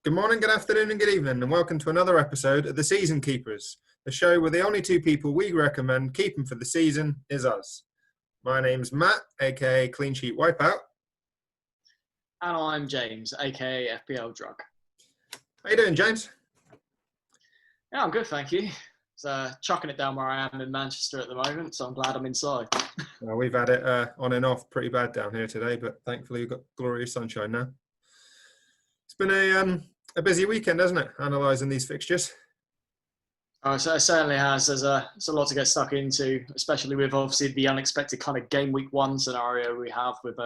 Good morning, good afternoon, and good evening, and welcome to another episode of The Season Keepers, the show where the only two people we recommend keeping for the season is us. My name's Matt, aka Clean Sheet Wipeout. And I'm James, aka FPL Drug. How you doing, James? Yeah, I'm good, thank you. So chucking it down where I am in Manchester at the moment, so I'm glad I'm inside. Well, we've had it on and off pretty bad down here today, but thankfully we've got glorious sunshine now. It's been a busy weekend, hasn't it, analysing these fixtures? Oh, so it certainly has. There's a lot to get stuck into, especially with obviously the unexpected kind of game week one scenario we have with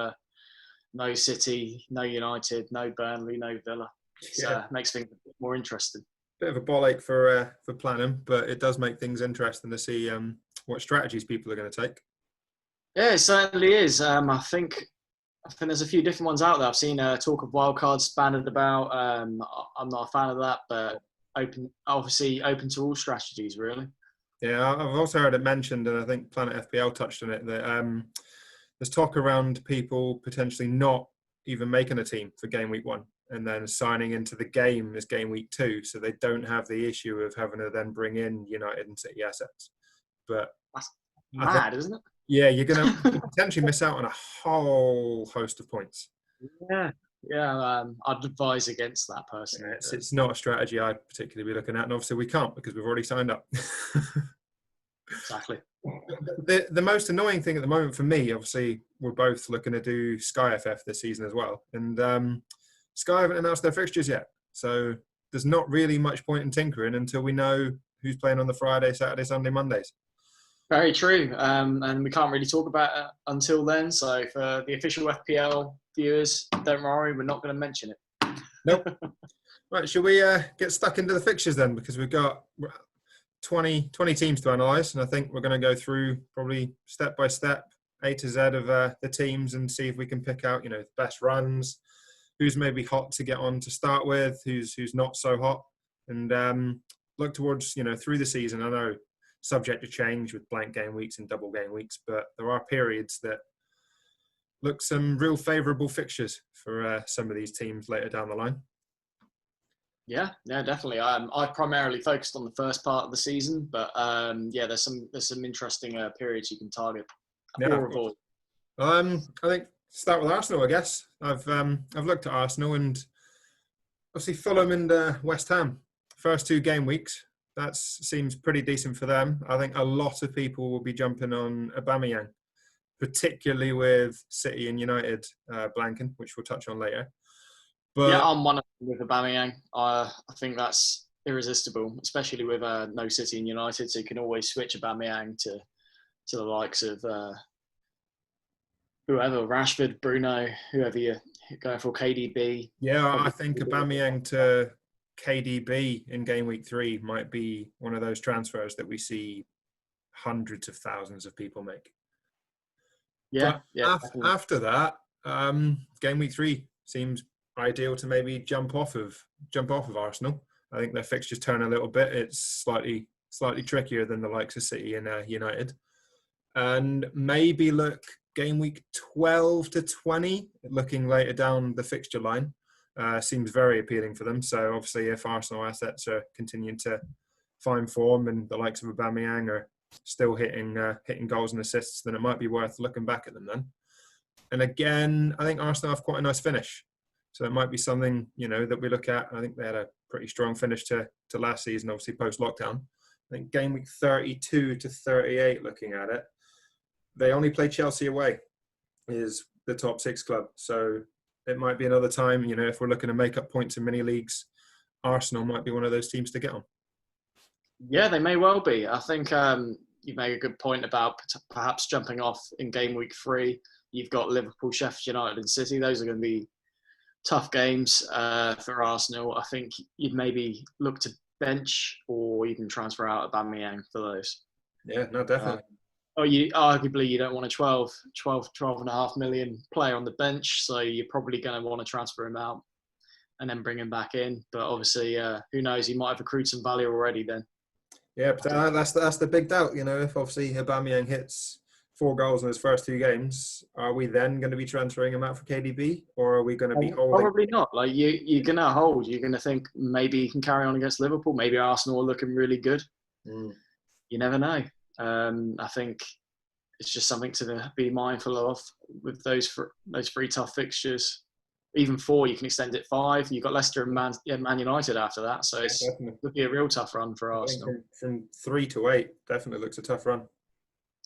no City, no United, no Burnley, no Villa. It makes things a bit more interesting. Bit of a ball ache for planning, but it does make things interesting to see what strategies people are going to take. Yeah, it certainly is. I think there's a few different ones out there. I've seen talk of wildcards banded about. I'm not a fan of that, but open to all strategies, really. Yeah, I've also heard it mentioned, and I think Planet FPL touched on it, that there's talk around people potentially not even making a team for game week one and then signing into the game as game week two, so they don't have the issue of having to then bring in United and City assets. But that's mad, isn't it? Yeah, you're going to potentially miss out on a whole host of points. Yeah, I'd advise against that personally. Yeah, it's not a strategy I'd particularly be looking at, and obviously we can't because we've already signed up. Exactly. The most annoying thing at the moment for me, obviously, we're both looking to do Sky FF this season as well, and Sky haven't announced their fixtures yet, so there's not really much point in tinkering until we know who's playing on the Friday, Saturday, Sunday, Mondays. Very true, and we can't really talk about it until then. So for the official FPL viewers, don't worry, we're not going to mention it. Nope. Right, shall we get stuck into the fixtures then? Because we've got 20 teams to analyse, and I think we're going to go through probably step by step, A to Z of the teams, and see if we can pick out, the best runs, who's maybe hot to get on to start with, who's not so hot, and look towards, through the season. I know subject to change with blank game weeks and double game weeks, but there are periods that look some real favourable fixtures for some of these teams later down the line. Yeah, definitely. I've primarily focused on the first part of the season, but there's some interesting periods you can target. Yeah, I think start with Arsenal. I guess I've looked at Arsenal and obviously Fulham and West Ham. First two game weeks. That seems pretty decent for them. I think a lot of people will be jumping on Aubameyang, particularly with City and United blanking, which we'll touch on later. But yeah, I'm one of them with Aubameyang. I think that's irresistible, especially with no City and United. So you can always switch Aubameyang to the likes of whoever, Rashford, Bruno, whoever you're going for, KDB. Yeah, I think Aubameyang to KDB in game week 3 might be one of those transfers that we see hundreds of thousands of people make. After that, game week 3 seems ideal to maybe jump off of Arsenal. I think their fixtures turn a little bit. It's slightly trickier than the likes of City and United, and maybe look game week 12 to 20, looking later down the fixture line. Seems very appealing for them. So obviously, if Arsenal assets are continuing to find form and the likes of Aubameyang are still hitting goals and assists, then it might be worth looking back at them then. And again, I think Arsenal have quite a nice finish, so it might be something that we look at. I think they had a pretty strong finish to last season, obviously post lockdown. I think game week 32 to 38, looking at it, they only play Chelsea away, is the top 6 club. So it might be another time, if we're looking to make up points in mini leagues, Arsenal might be one of those teams to get on. Yeah, they may well be. I think you make a good point about perhaps jumping off in game week 3. You've got Liverpool, Sheffield United and City. Those are going to be tough games for Arsenal. I think you'd maybe look to bench or even transfer out Aubameyang for those. Yeah, no, definitely. Arguably you don't want a 12.5 million player on the bench, so you're probably going to want to transfer him out and then bring him back in. But obviously, who knows? He might have accrued some value already then. Yeah, but that's the big doubt. If obviously Aubameyang hits 4 goals in his first 2 games, are we then going to be transferring him out for KDB, or are we going to be holding? Probably not. Like you're gonna hold. You're gonna think maybe he can carry on against Liverpool. Maybe Arsenal are looking really good. You never know. I think it's just something to be mindful of with those three tough fixtures. Even 4, you can extend it 5. You've got Leicester and Man United after that, so it would be a real tough run for Arsenal. From 3 to 8, definitely looks a tough run.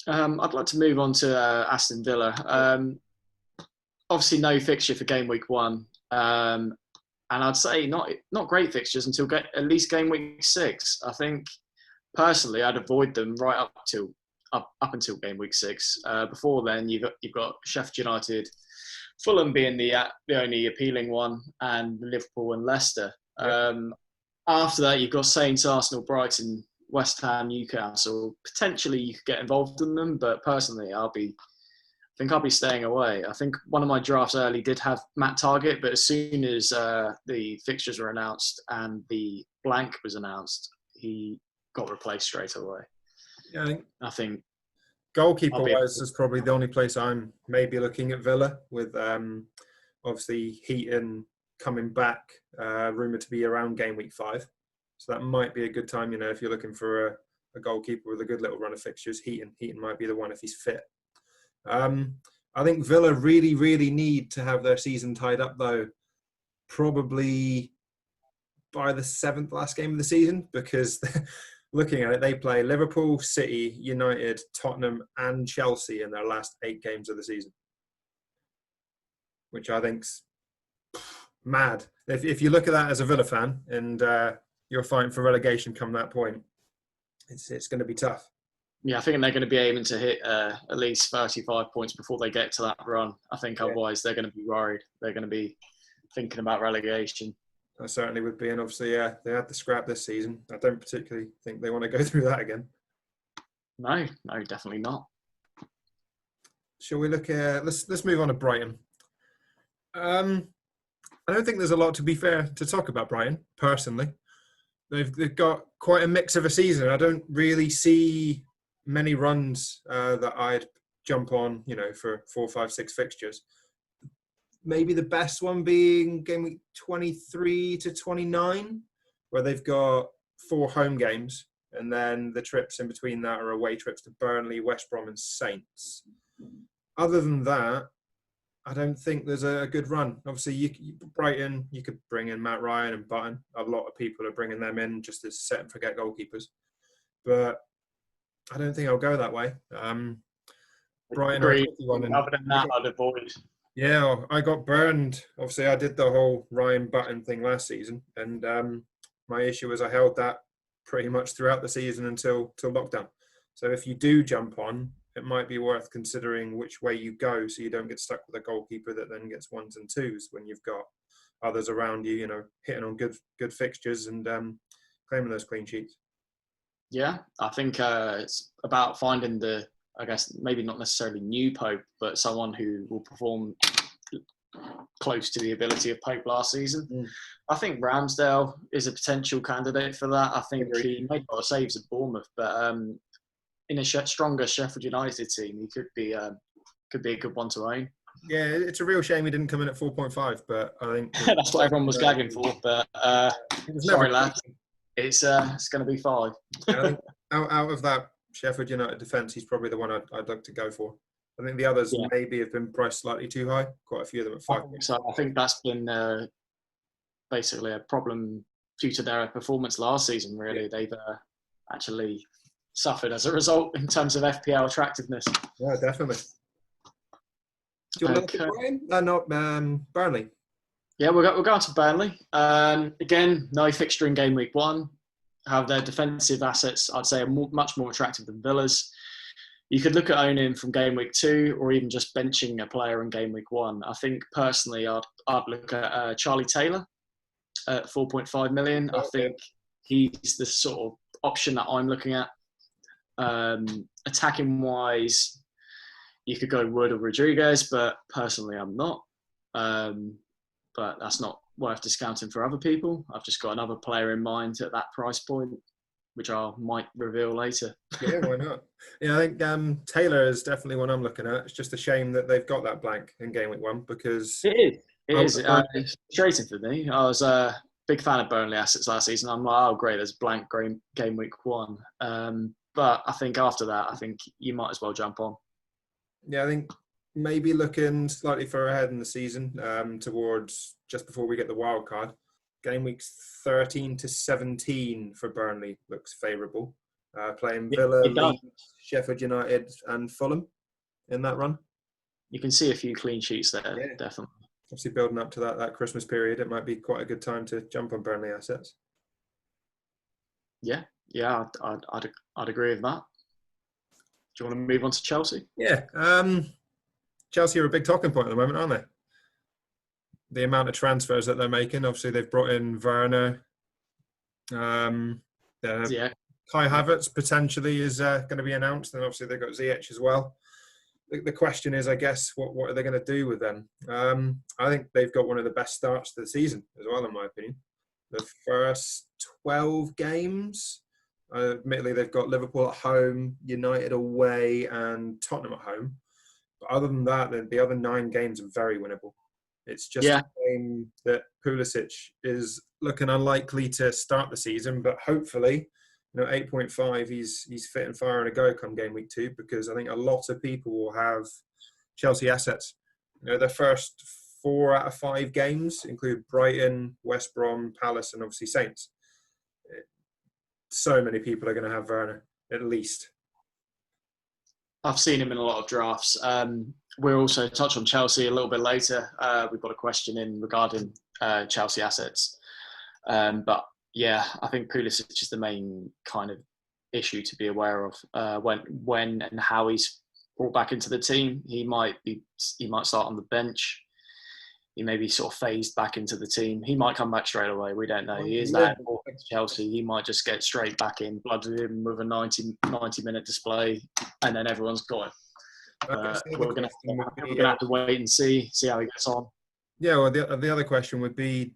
I'd like to move on to Aston Villa. Obviously, no fixture for game week 1, and I'd say not great fixtures until at least game week 6. I think personally, I'd avoid them right up until game week 6. Before then, you've got Sheffield United, Fulham being the only appealing one, and Liverpool and Leicester. After that, you've got Saints, Arsenal, Brighton, West Ham, Newcastle. Potentially, you could get involved in them, but personally, I think I'll be staying away. I think one of my drafts early did have Matt Target, but as soon as the fixtures were announced and the blank was announced, he got replaced straight away. Yeah, I think goalkeeper-wise is probably the only place I'm maybe looking at Villa, with obviously Heaton coming back, rumoured to be around game week 5. So that might be a good time, if you're looking for a goalkeeper with a good little run of fixtures. Heaton might be the one if he's fit. I think Villa really, really need to have their season tied up, though, probably by the 7th last game of the season, because looking at it, they play Liverpool, City, United, Tottenham and Chelsea in their last 8 games of the season, which I think's mad. If you look at that as a Villa fan and you're fighting for relegation come that point, it's going to be tough. Yeah, I think they're going to be aiming to hit at least 35 points before they get to that run. I think otherwise they're going to be worried. They're going to be thinking about relegation. I certainly would be, and obviously, they had the scrap this season. I don't particularly think they want to go through that again. No, definitely not. Shall we look at? Let's move on to Brighton. I don't think there's a lot, to be fair, to talk about Brighton personally. They've got quite a mix of a season. I don't really see many runs that I'd jump on, for 4, 5, 6 fixtures. Maybe the best one being game week 23 to 29, where they've got 4 home games, and then the trips in between that are away trips to Burnley, West Brom and Saints. Other than that, I don't think there's a good run. Obviously, Brighton, you could bring in Matt Ryan and Button. A lot of people are bringing them in just as set and forget goalkeepers. But I don't think I'll go that way. Brighton are a tricky one. Other than that, I'd avoid. Yeah, I got burned. Obviously, I did the whole Ryan Button thing last season, and my issue was I held that pretty much throughout the season until lockdown. So if you do jump on, it might be worth considering which way you go, so you don't get stuck with a goalkeeper that then gets 1s and 2s when you've got others around you, hitting on good fixtures and claiming those clean sheets. Yeah, I think it's about finding I guess maybe not necessarily new Pope, but someone who will perform close to the ability of Pope last season. I think Ramsdale is a potential candidate for that. I think he made a lot of saves at Bournemouth, but in a stronger Sheffield United team, he could be a good one to own. Yeah, it's a real shame he didn't come in at 4.5, but I think that's what everyone was gagging for. But sorry, lads, it's going to be 5. I think out of that Sheffield United defence, he's probably the one I'd like to go for. I think the others maybe have been priced slightly too high. Quite a few of them at 5. So I think that's been basically a problem due to their performance last season. Really, they've actually suffered as a result in terms of FPL attractiveness. Yeah, definitely. Do you want to look at Brighton? Burnley. Yeah, we'll go on to Burnley. Again, no fixture in game week 1. Have their defensive assets, I'd say, are much more attractive than Villa's. You could look at owning from game week 2 or even just benching a player in game week 1. I think personally I'd look at Charlie Taylor at 4.5 million. I think he's the sort of option that I'm looking at. Attacking wise, you could go Wood or Rodriguez, but personally I'm not. But that's not worth discounting for other people. I've just got another player in mind at that price point. which I might reveal later. Yeah, why not? Yeah, I think Taylor is definitely one I'm looking at. It's just a shame that they've got that blank in game week 1 because It is. It I would is. have thought, It's frustrating for me. I was a big fan of Burnley assets last season. I'm like, oh, great, there's blank game week 1. But I think after that, I think you might as well jump on. yeah, I think maybe looking slightly further ahead in the season, towards just before we get the wild card. Game weeks 13 to 17 for Burnley looks favourable. Playing Villa, It does. Leeds, Sheffield United, and Fulham in that run. You can see a few clean sheets there, Yeah. definitely. Obviously, building up to that Christmas period, it might be quite a good time to jump on Burnley assets. Yeah, I'd agree with that. Do you want to move on to Chelsea? Yeah. Chelsea are a big talking point at the moment, aren't they? The amount of transfers that they're making. Obviously, they've brought in Werner. Yeah. Kai Havertz potentially is going to be announced, and obviously they've got Ziyech as well. The question is, I guess, what are they going to do with them? I think they've got one of the best starts to the season as well, in my opinion. The first 12 games, admittedly, they've got Liverpool at home, United away, and Tottenham at home. But other than that, the other 9 games are very winnable. It's just a game that Pulisic is looking unlikely to start the season, but hopefully, 8.5, he's fit and firing a go come game week 2, because I think a lot of people will have Chelsea assets. Their first 4 out of 5 games include Brighton, West Brom, Palace, and obviously Saints. So many people are going to have Werner, at least. I've seen him in a lot of drafts. We'll also touch on Chelsea a little bit later. We've got a question in regarding Chelsea assets. But yeah, I think Pulisic is the main kind of issue to be aware of. When and how he's brought back into the team. He might start on the bench. He may be sort of phased back into the team. He might come back straight away. We don't know. He is that important to Chelsea. He might just get straight back in, blooded in with a 90-minute display, and then everyone's got him. We're going to have to wait and see how he gets on. Yeah, well, the other question would be,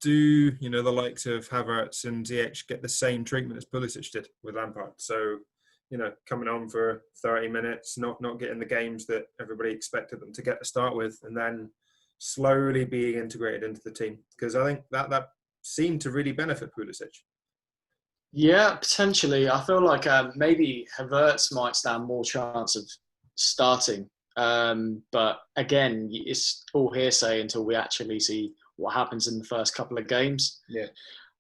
do the likes of Havertz and Ziyech get the same treatment as Pulisic did with Lampard? So, coming on for 30 minutes, not getting the games that everybody expected them to get to start with, and then slowly being integrated into the team, because I think that seemed to really benefit Pulisic. Yeah, potentially. I feel like maybe Havertz might stand more chance of starting, but again, it's all hearsay until we actually see what happens in the first couple of games. Yeah,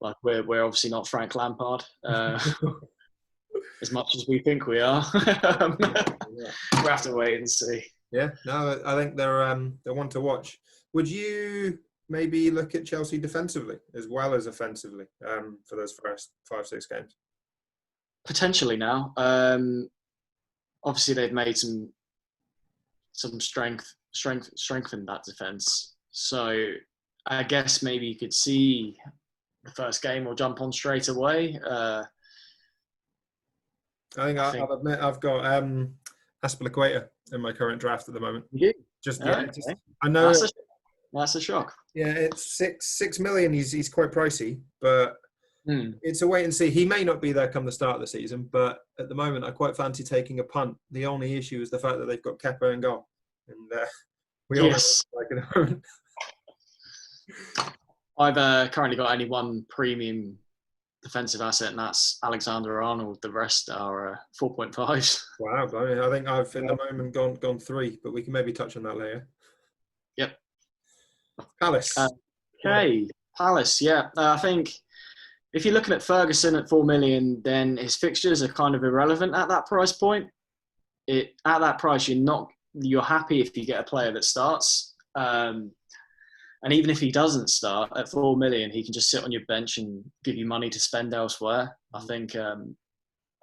like we're obviously not Frank Lampard, as much as we think we are. We'll have to wait and see. Yeah, no, I think they're one to watch. Would you maybe look at Chelsea defensively as well as offensively for those first 5-6 games? Potentially now. Obviously, they've made some strengthened that defence. So I guess maybe you could see the first game or jump on straight away. I think I'll admit I've got Aspilicueta in my current draft at the moment. You do? I know that's a shock. Yeah, it's 6 million. He's quite pricey, but it's a wait and see. He may not be there come the start of the season, but at the moment, I quite fancy taking a punt. The only issue is the fact that they've got Kepa in goal, and we all like at the moment. I've currently got only one premium defensive asset, and that's Alexander-Arnold. The rest are 4.5s. Wow, I think I've in the moment gone 3, but we can maybe touch on that later. Yep. Palace. Palace. Yeah, I think if you're looking at Ferguson at 4 million, then his fixtures are kind of irrelevant at that price point. At that price, you're happy if you get a player that starts. And even if he doesn't start at 4 million, he can just sit on your bench and give you money to spend elsewhere. I think a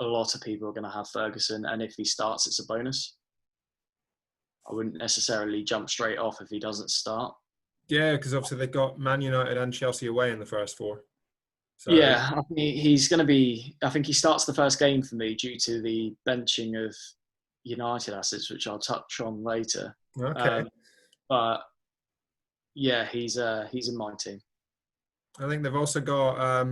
lot of people are going to have Ferguson, and if he starts, it's a bonus. I wouldn't necessarily jump straight off if he doesn't start. Yeah, because obviously they've got Man United and Chelsea away in the first 4. So. Yeah, I think he's going to be. I think he starts the first game for me due to the benching of United assets, which I'll touch on later. Okay. But yeah, he's in my team. I think they've also got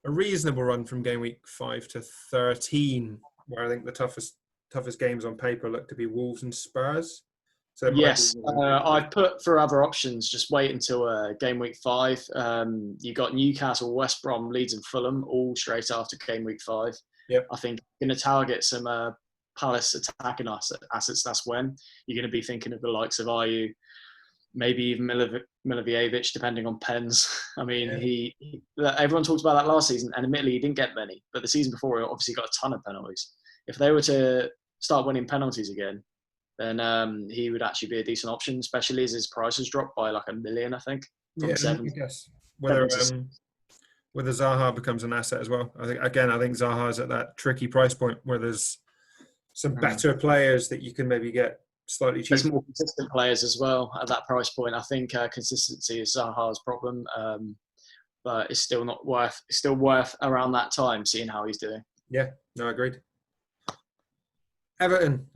a reasonable run from game week 5 to 13, where I think the toughest games on paper look to be Wolves and Spurs. So it might be Yes, I've put for other options. Just wait until game week 5. You got Newcastle, West Brom, Leeds, and Fulham all straight after game week 5. Yep. I think you're going to target some Palace attacking assets. That's when you're going to be thinking of the likes of Ayew, maybe even Milivojevic, depending on pens. I mean, everyone talked about that last season, and admittedly, he didn't get many. But the season before, he obviously got a ton of penalties. If they were to start winning penalties again, then he would actually be a decent option, especially as his price has dropped by like $1 million, I think, from seven. I guess whether Zaha becomes an asset as well. I think Zaha's at that tricky price point where there's some better players that you can maybe get slightly cheaper. There's more consistent players as well at that price point. I think consistency is Zaha's problem, but it's still not worth. It's still worth around that time seeing how he's doing. Yeah, no, agreed. Everton.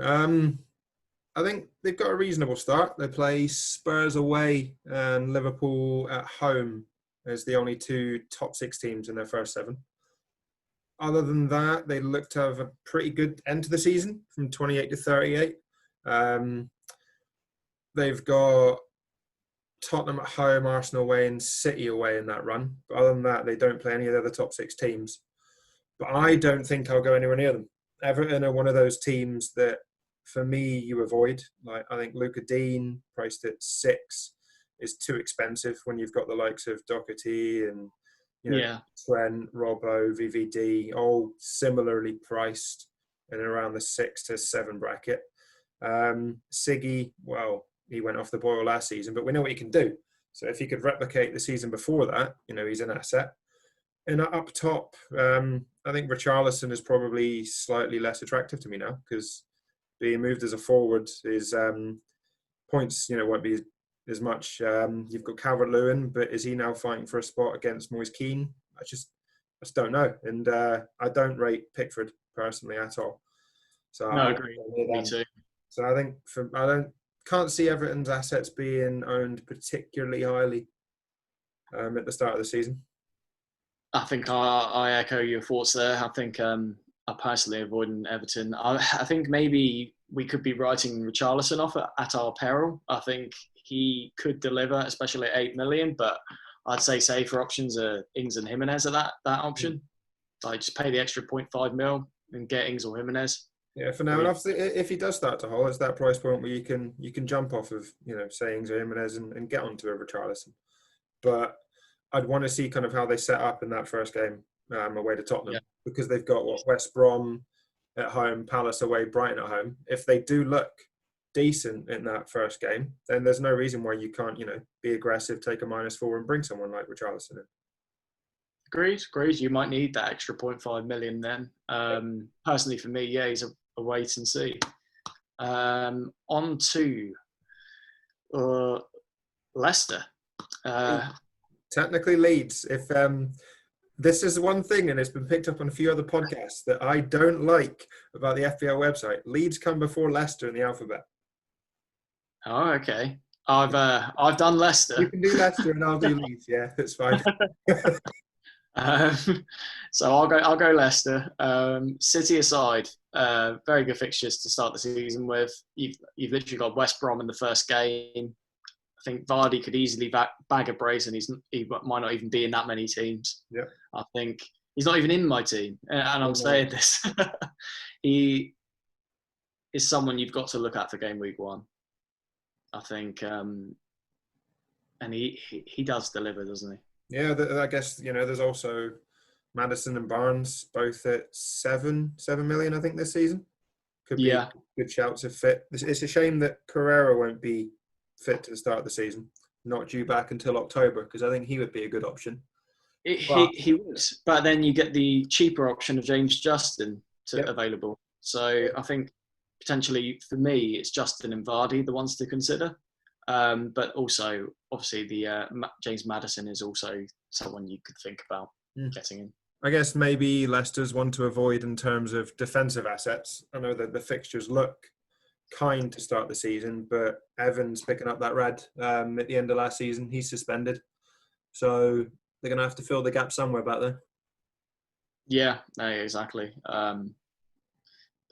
I think they've got a reasonable start. They play Spurs away and Liverpool at home as the only two top 6 teams in their first 7. Other than that, they look to have a pretty good end to the season from 28 to 38. They've got Tottenham at home, Arsenal away, and City away in that run. But other than that, they don't play any of the other top 6 teams. But I don't think I'll go anywhere near them. Everton are one of those teams that, for me, you avoid. Like, I think Luca Dean, priced at 6, is too expensive when you've got the likes of Doherty and Trent, Robbo, VVD, all similarly priced in around the 6 to 7 bracket. Siggy, well, he went off the boil last season, but we know what he can do. So if he could replicate the season before that, he's an asset. And up top, I think Richarlison is probably slightly less attractive to me now because being moved as a forward, his points, won't be as much. You've got Calvert-Lewin, but is he now fighting for a spot against Moise Kean? I just don't know. And I don't rate Pickford personally at all. So no, I agree. Me too. So I think can't see Everton's assets being owned particularly highly at the start of the season. I think I echo your thoughts there. I think I'm personally avoiding Everton. I think maybe we could be writing Richarlison off at our peril. I think he could deliver, especially at 8 million, but I'd say safer options are Ings and Jimenez at that option. Like, just pay the extra 0.5 mil and get Ings or Jimenez. Yeah, for now. And obviously, if he does start to hole, it's that price point where you can jump off of, say Ings or Jimenez and get onto a Richarlison. But I'd want to see kind of how they set up in that first game away to Tottenham because they've got West Brom at home, Palace away, Brighton at home. If they do look decent in that first game, then there's no reason why you can't, be aggressive, take a -4 and bring someone like Richarlison in. Agreed. You might need that extra 0.5 million then. Personally, for me, he's a wait and see. On to Leicester. Technically Leeds. If this is one thing, and it's been picked up on a few other podcasts, that I don't like about the FPL website. Leeds come before Leicester in the alphabet. Oh, okay. I've done Leicester. You can do Leicester and I'll do Leeds. Yeah, that's fine. So I'll go Leicester. City aside, very good fixtures to start the season with. You've literally got West Brom in the first game. I think Vardy could easily bag a brace, and he might not even be in that many teams. Yeah, I think he's not even in my team, and I'm saying this. He is someone you've got to look at for game week 1. I think, and he does deliver, doesn't he? Yeah, I guess there's also Maddison and Barnes both at 7 million, I think, this season. Could be good shouts if fit. It's a shame that Carrera won't be fit to the start of the season, not due back until October, because I think he would be a good option. He would, but then you get the cheaper option of James Justin available. So I think potentially for me, it's Justin and Vardy the ones to consider. But also, obviously, the James Maddison is also someone you could think about getting in. I guess maybe Leicester's one to avoid in terms of defensive assets. I know that the fixtures look kind to start the season, but Evans picking up that red at the end of last season. He's suspended. So they're going to have to fill the gap somewhere back there. Yeah, no, exactly.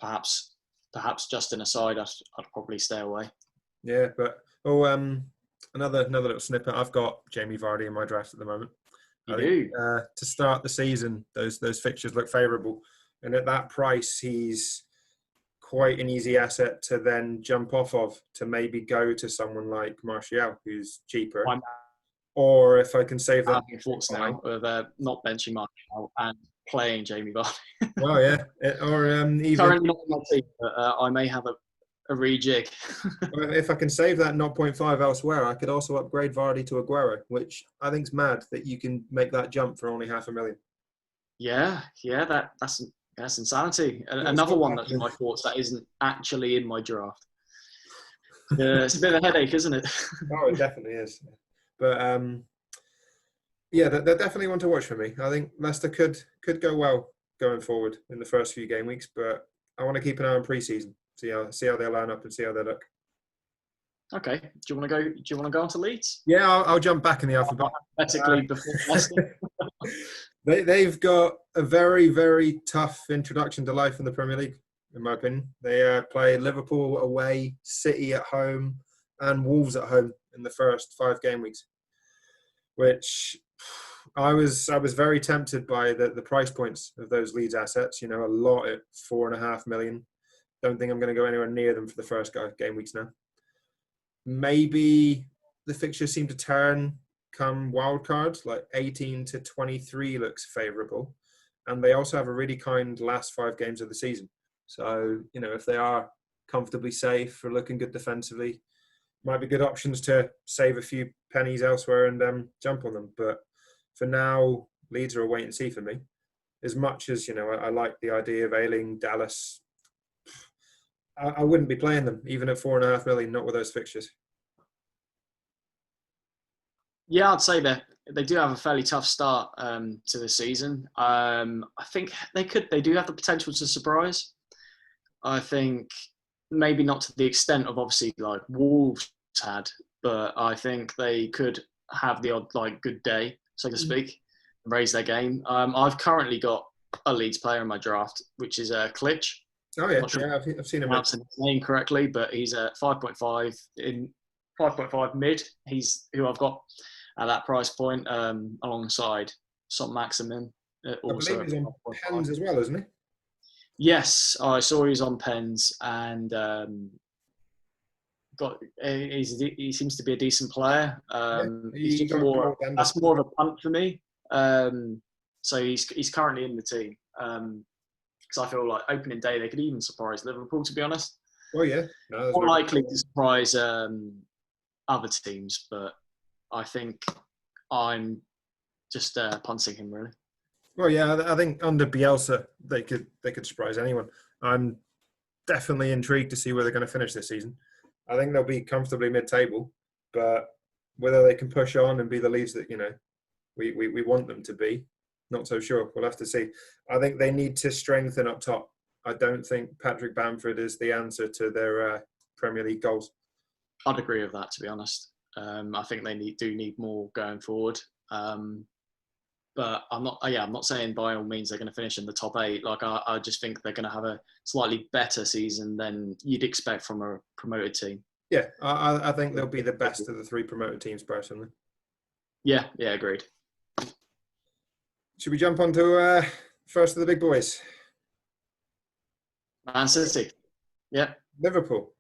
Perhaps, perhaps just an aside, I'd probably stay away. Yeah, but another little snippet. I've got Jamie Vardy in my draft at the moment. You I think do. to start the season, those fixtures look favourable, and at that price, he's quite an easy asset to then jump off of to maybe go to someone like Martial, who's cheaper. I'm Or if I can save that, having thoughts now of not benching Martial and playing Jamie Vardy. well, yeah, or even Currently not in my team, but I may have a rejig. if I can save that 0.5 elsewhere, I could also upgrade Vardy to Aguero, which I think is mad that you can make that jump for only 500,000. Yeah, yeah, that's insanity. Yeah, it's Another not one that's in happening. my thoughts that isn't actually in my draft. It's a bit of a headache, isn't it? Oh, it definitely is. But yeah, they're definitely one to watch for me. I think Leicester could go well going forward in the first few game weeks, but I want to keep an eye on pre-season, see how they line up and see how they look. Okay. Do you want to go? Do you want to go on to Leeds? Yeah, I'll jump back in the alphabet. Hypothetically, before Leicester. They've got a very, very tough introduction to life in the Premier League, in my opinion. They play Liverpool away, City at home, and Wolves at home in the first 5 game weeks, which I was very tempted by the price points of those Leeds assets. You know, a lot at 4.5 million. Don't think I'm going to go anywhere near them for the first game weeks now. Maybe the fixtures seem to turn come wild cards, like 18 to 23 looks favourable. And they also have a really kind last 5 games of the season. So, you know, if they are comfortably safe or looking good defensively, might be good options to save a few pennies elsewhere and jump on them. But for now, Leeds are a wait and see for me. As much as, you know, I like the idea of Ayling, Dallas, I wouldn't be playing them, even at 4.5 million, not with those fixtures. Yeah, I'd say they do have a fairly tough start to the season. I think they do have the potential to surprise. I think maybe not to the extent of obviously like Wolves had, but I think they could have the odd like good day, so to speak, raise their game. I've currently got a Leeds player in my draft, which is Klitsch. Oh I'm yeah, not sure if yeah, I've seen I'm him. pronouncing his name correctly, but he's at 5.5 in 5.5 mid. He's who I've got at that price point alongside Son Maximin, I believe also at he's on 5.5. pens as well, isn't he? Yes, I saw he's on pens and he seems to be a decent player. Yeah, He's he just got more gold and that's assist. more of a punt for me. So he's currently in the team because I feel like opening day they could even surprise Liverpool. To be honest, Well, yeah, no, that's more very likely good. to surprise other teams, but I think I'm just punting him really. Well, yeah, I think under Bielsa they could surprise anyone. I'm definitely intrigued to see where they're going to finish this season. I think they'll be comfortably mid-table, but whether they can push on and be the Leeds that we want them to be, not so sure. We'll have to see. I think they need to strengthen up top. I don't think Patrick Bamford is the answer to their Premier League goals. I'd agree with that, to be honest. I think they do need more going forward. But I'm not saying by all means they're going to finish in the top 8. Like I just think they're going to have a slightly better season than you'd expect from a promoted team. Yeah, I think they'll be the best of the 3 promoted teams personally. Yeah, agreed. Should we jump on to first of the big boys? Man City. Yeah. Liverpool.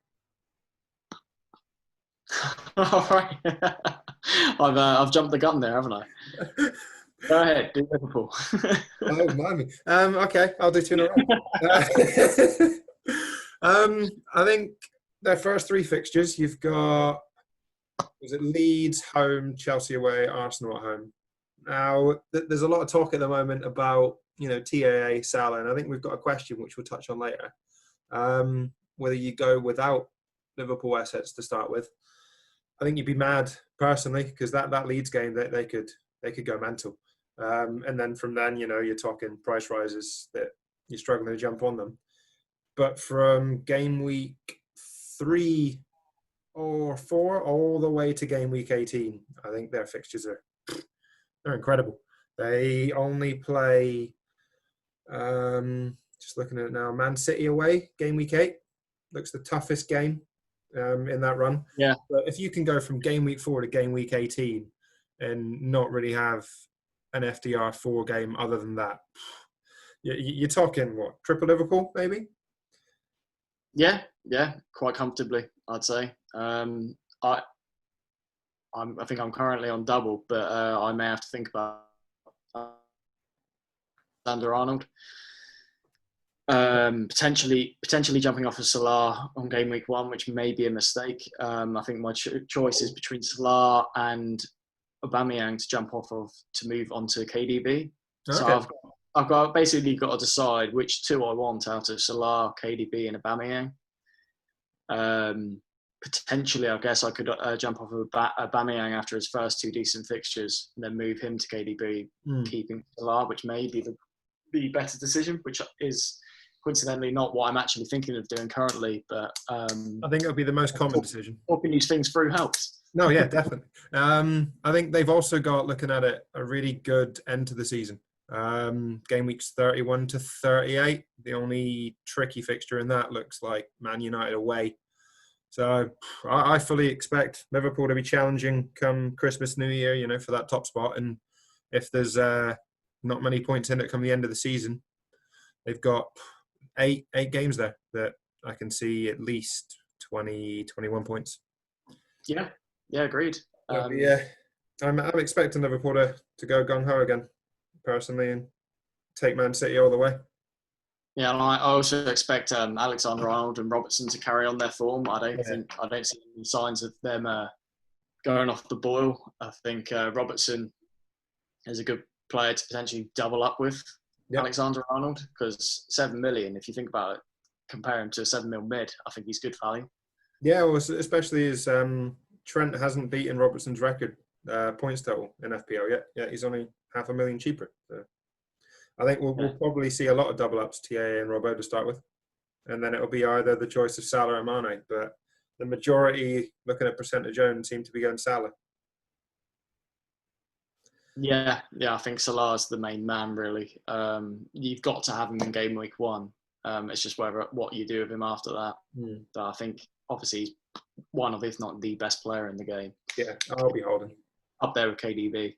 All right. I've jumped the gun there, haven't I? Go ahead, do Liverpool. Oh, blimey. Okay, I'll do 2 in a row. I think their first 3 fixtures, you've got, was it Leeds home, Chelsea away, Arsenal at home. Now, there's a lot of talk at the moment about, you know, TAA, Salah, and I think we've got a question which we'll touch on later. Whether you go without Liverpool assets to start with. I think you'd be mad personally because that Leeds game they could go mental. And then from then, you know, you're talking price rises that you're struggling to jump on them. But from game week 3 or 4 all the way to game week 18, I think their fixtures they're incredible. They only play Just looking at it now, Man City away, game week 8. Looks the toughest game in that run. Yeah. But if you can go from game week 4 to game week 18 and not really have an FDR4 game other than that, you're talking, what, triple Liverpool, maybe? Yeah, quite comfortably, I'd say. I think I'm currently on double, but I may have to think about Alexander-Arnold. Potentially jumping off of Salah on game week 1, which may be a mistake. I think my choice is between Salah and Aubameyang to jump off of to move on to KDB. Okay. So I've basically got to decide which two I want out of Salah, KDB, and Aubameyang. Potentially, I guess I could jump off of Aubameyang after his first 2 decent fixtures, and then move him to KDB, keeping Salah, which may be the better decision, which is coincidentally not what I'm actually thinking of doing currently. But I think it'll be the most common decision. Talking these things through helps. No, yeah, definitely. I think they've also got, looking at it, a really good end to the season. Game weeks 31 to 38. The only tricky fixture in that looks like Man United away. So I fully expect Liverpool to be challenging come Christmas, New Year, for that top spot. And if there's not many points in it come the end of the season, they've got eight games there that I can see at least 20, 21 points. Yeah, agreed. I'm expecting Liverpool to go gung-ho again, personally, and take Man City all the way. Yeah, and I also expect Alexander-Arnold and Robertson to carry on their form. I don't see any signs of them going off the boil. I think Robertson is a good player to potentially double up with Alexander-Arnold, because 7 million, if you think about it, compare him to a 7 mil mid, I think he's good value. Yeah, well, especially as Trent hasn't beaten Robertson's record points total in FPL yet. Yeah, he's only 500,000 cheaper. So I think we'll probably see a lot of double ups, TA and Robbo to start with. And then it'll be either the choice of Salah or Mane. But the majority, looking at percentage owned, seem to be going Salah. Yeah, I think Salah's the main man, really. You've got to have him in game week 1. It's just what you do with him after that. But I think, obviously, he's one of, if not the best player in the game. Yeah, I'll be holding. Up there with KDB.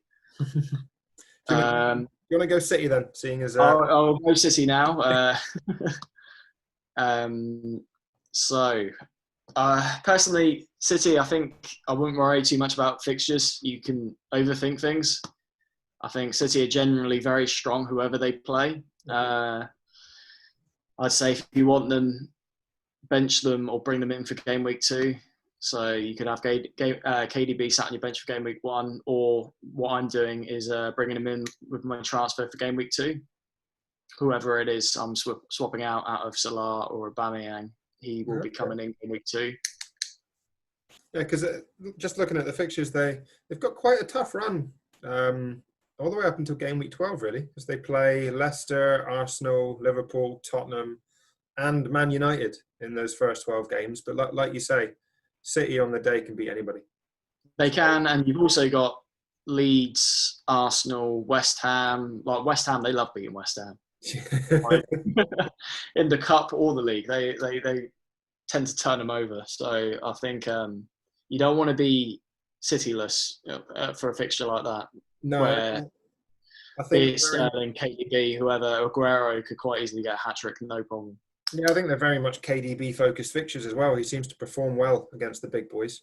You want to go City then, seeing as... I'll go City now. Personally, City, I think I wouldn't worry too much about fixtures. You can overthink things. I think City are generally very strong, whoever they play. I'd say if you want them, bench them or bring them in for game week 2. So you could have KDB sat on your bench for game week 1, or what I'm doing is bringing him in with my transfer for game week 2. Whoever it is, I'm swapping out of Salah or Aubameyang. He will be coming in game week 2. Yeah, because just looking at the fixtures, they've got quite a tough run all the way up until game week 12, really, because they play Leicester, Arsenal, Liverpool, Tottenham, and Man United in those first 12 games. But like you say, City on the day can beat anybody. They can, and you've also got Leeds, Arsenal, West Ham. Like West Ham, they love beating West Ham. In the cup or the league, they tend to turn them over. So I think you don't want to be Cityless for a fixture like that. No, where I think it's Sterling, KDB, whoever, Aguero could quite easily get a hat-trick, no problem. Yeah, I think they're very much KDB-focused fixtures as well. He seems to perform well against the big boys.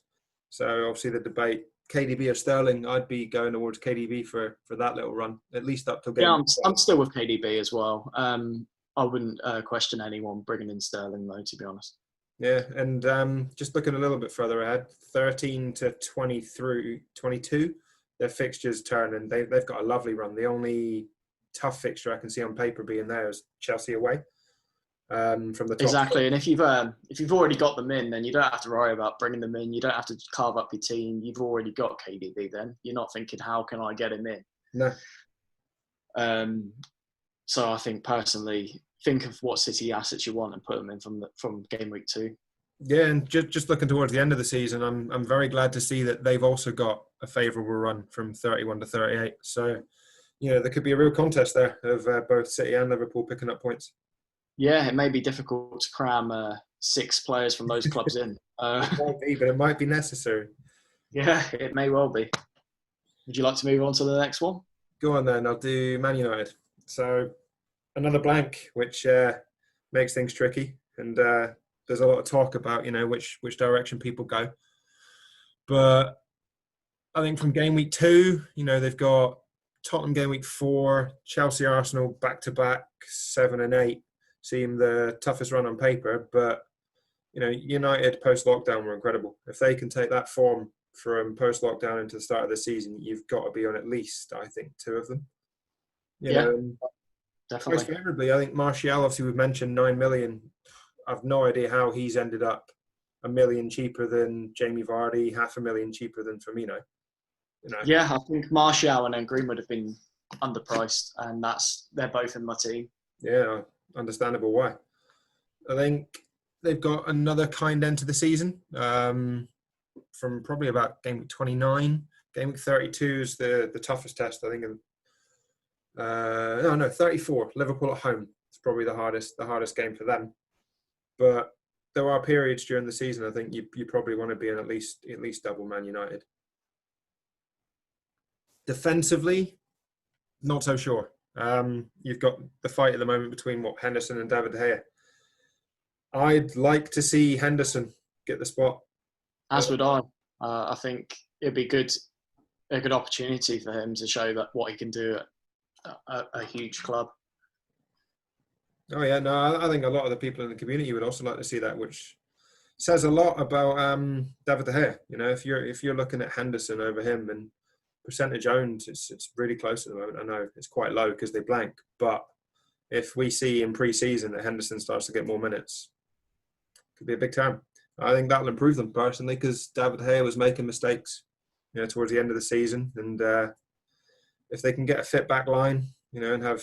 So obviously the debate, KDB or Sterling, I'd be going towards KDB for that little run, at least up till game. Yeah, I'm still with KDB as well. I wouldn't question anyone bringing in Sterling, though, to be honest. Yeah, and just looking a little bit further ahead, 13 to 22, their fixtures turn, and they've got a lovely run. The only tough fixture I can see on paper being there is Chelsea away. From the top. Exactly, and if you've already got them in, then you don't have to worry about bringing them in. You don't have to carve up your team. You've already got KDB. Then you're not thinking, how can I get him in? No. So I think personally, think of what City assets you want and put them in from game week 2. Yeah, and just looking towards the end of the season, I'm very glad to see that they've also got a favourable run from 31 to 38. So there could be a real contest there of both City and Liverpool picking up points. Yeah, it may be difficult to cram 6 players from those clubs in. It might be, but it might be necessary. Yeah, it may well be. Would you like to move on to the next one? Go on then. I'll do Man United. So another blank, which makes things tricky, and there's a lot of talk about which direction people go. But I think from game week 2, they've got Tottenham game week 4, Chelsea, Arsenal back to back 7 and 8 seem the toughest run on paper. But United post lockdown were incredible. If they can take that form from post lockdown into the start of the season, you've got to be on at least, I think, 2 of them. Definitely. Most favourably, I think Martial, obviously we've mentioned 9 million. I've no idea how he's ended up $1 million cheaper than Jamie Vardy, $500,000 cheaper than Firmino. Yeah, I think Martial and then Greenwood have been underpriced, and they're both in my team. Yeah, understandable why. I think they've got another kind end to the season from probably about game week 29. Game week 32 is the toughest test, I think. 34. Liverpool at home. It's probably the hardest game for them. But there are periods during the season I think you probably want to be in at least double Man United. Defensively, not so sure. You've got the fight at the moment between Henderson and David De Gea. I'd like to see Henderson get the spot. As would I. I think it'd be a good opportunity for him to show that what he can do at a huge club. Oh yeah, no, I think a lot of the people in the community would also like to see that, which says a lot about David De Gea. If you're looking at Henderson over him and percentage owned, it's really close at the moment. I know it's quite low because they blank, but if we see in pre-season that Henderson starts to get more minutes, it could be a big time. I think that'll improve them personally because David De Gea was making mistakes, towards the end of the season, and if they can get a fit back line, and have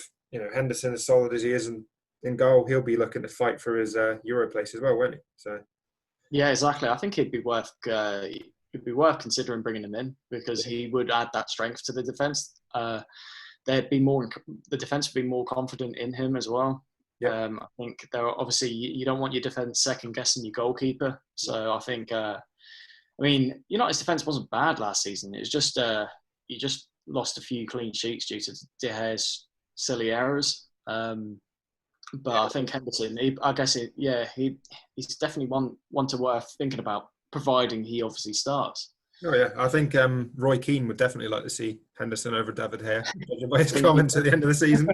Henderson as solid as he is in goal, he'll be looking to fight for his Euro place as well, won't he? So yeah, exactly. I think it'd be worth considering bringing him in because he would add that strength to the defense. The defense would be more confident in him as well. Yeah. I think obviously you don't want your defense second guessing your goalkeeper. So I think, United's defense wasn't bad last season. It was just you just lost a few clean sheets due to De Gea's silly errors. But I think Henderson, he's definitely one to worth thinking about, providing he obviously starts. Oh yeah, I think Roy Keane would definitely like to see Henderson over David Gea, judging by his comments at the end of the season.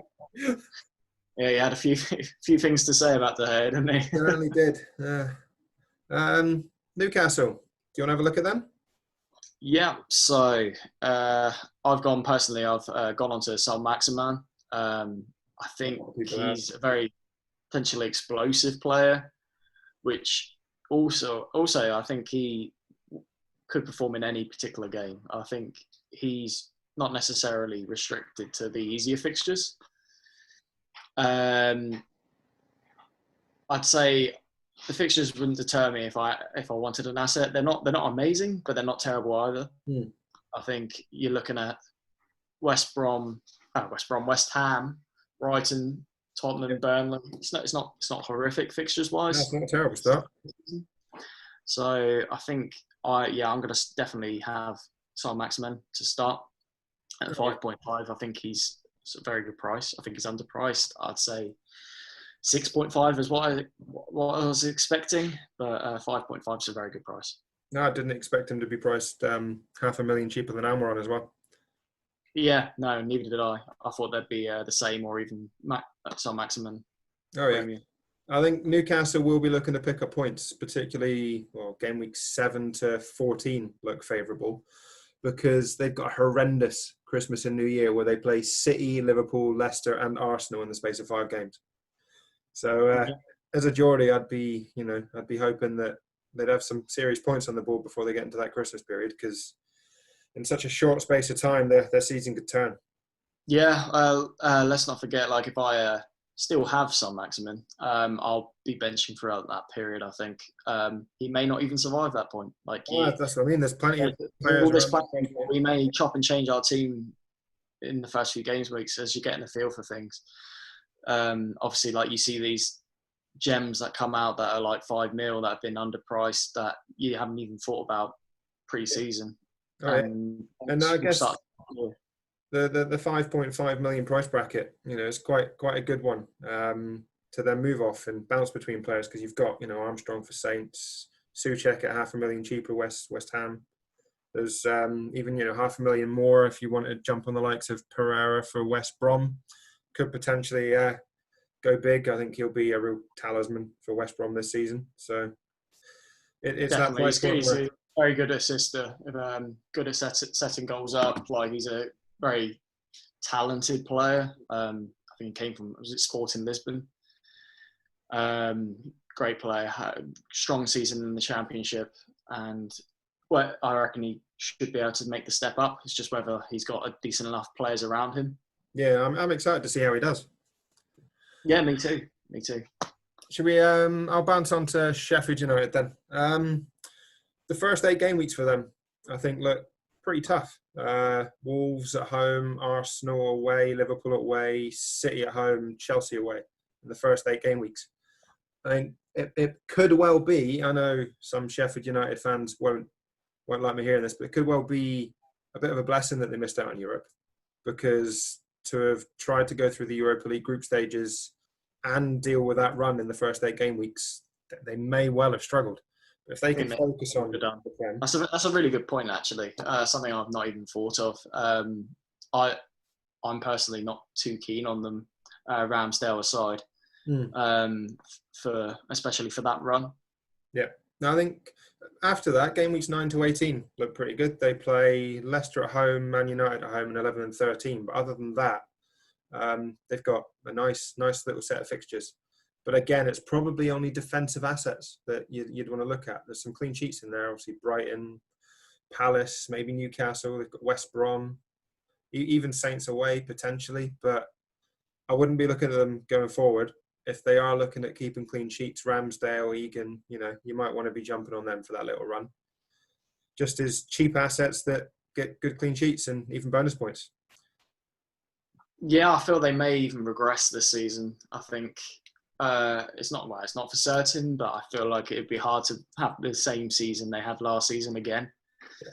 Yeah, he had a few things to say about De Gea, didn't he? He certainly did. Newcastle, do you want to have a look at them? Yeah, so I've gone on to Saint-Maximin. I think he's a very potentially explosive player, which also I think he could perform in any particular game. I think he's not necessarily restricted to the easier fixtures. I'd say the fixtures wouldn't deter me if I wanted an asset. They're not amazing, but they're not terrible either. I think you're looking at West Ham, Brighton, Tottenham, Burnley. It's not horrific fixtures wise. No, it's not a terrible start. So I think I'm going to definitely have Saint-Maximin to start at 5.5. I think he's a very good price. I think he's underpriced. I'd say 6.5 is what I was expecting, but 5.5 is a very good price. No, I didn't expect him to be priced $500,000 cheaper than Almiron as well. Yeah, no, neither did I. I thought they'd be the same or even Saint-Maximin. Oh yeah. I think Newcastle will be looking to pick up points, particularly game week 7 to 14 look favourable because they've got a horrendous Christmas and New Year where they play City, Liverpool, Leicester and Arsenal in the space of 5 games. So as a Geordie, I'd be hoping that they'd have some serious points on the board before they get into that Christmas period because in such a short space of time, their season could turn. Yeah, let's not forget, if I still have Saint-Maximin, I'll be benching throughout that period, I think. He may not even survive that point. That's what I mean. There's plenty of players. All this platform, we may chop and change our team in the first few games weeks as you're getting a feel for things. Obviously, like you see these gems that come out that are like 5 mil that have been underpriced that you haven't even thought about pre-season. Oh, yeah. And I guess the 5.5 million price bracket, is quite a good one to then move off and bounce between players, because you've got Armstrong for Saints, Souček at 500,000 cheaper West Ham. There's even 500,000 more if you want to jump on the likes of Pereira for West Brom. Could potentially go big. I think he'll be a real talisman for West Brom this season. So it's definitely that price he's a very good assister, good at setting goals up. Like, he's a very talented player. I think he came from, was it Sporting Lisbon? Great player, strong season in the Championship, and I reckon he should be able to make the step up. It's just whether he's got a decent enough players around him. Yeah, I'm excited to see how he does. Yeah, me too. Should we? I'll bounce on to Sheffield United then. The first 8 game weeks for them, I think, look pretty tough. Wolves at home, Arsenal away, Liverpool away, City at home, Chelsea away in the first 8 game weeks. I think it could well be, I know some Sheffield United fans won't like me hearing this, but it could well be a bit of a blessing that they missed out on Europe, because to have tried to go through the Europa League group stages and deal with that run in the first 8 game weeks, they may well have struggled. But if they can focus on that's a really good point, actually. Something I've not even thought of. I'm personally not too keen on them, Ramsdale aside, especially for that run. Yeah. Now, I think after that, game weeks 9 to 18 look pretty good. They play Leicester at home, Man United at home, and 11 and 13. But other than that, they've got a nice little set of fixtures. But again, it's probably only defensive assets that you'd want to look at. There's some clean sheets in there. Obviously, Brighton, Palace, maybe Newcastle. They've got West Brom, even Saints away potentially. But I wouldn't be looking at them going forward. If they are looking at keeping clean sheets, Ramsdale, Egan, you might want to be jumping on them for that little run. Just as cheap assets that get good clean sheets and even bonus points. Yeah, I feel they may even regress this season. I think it's not for certain, but I feel like it'd be hard to have the same season they had last season again. Yeah.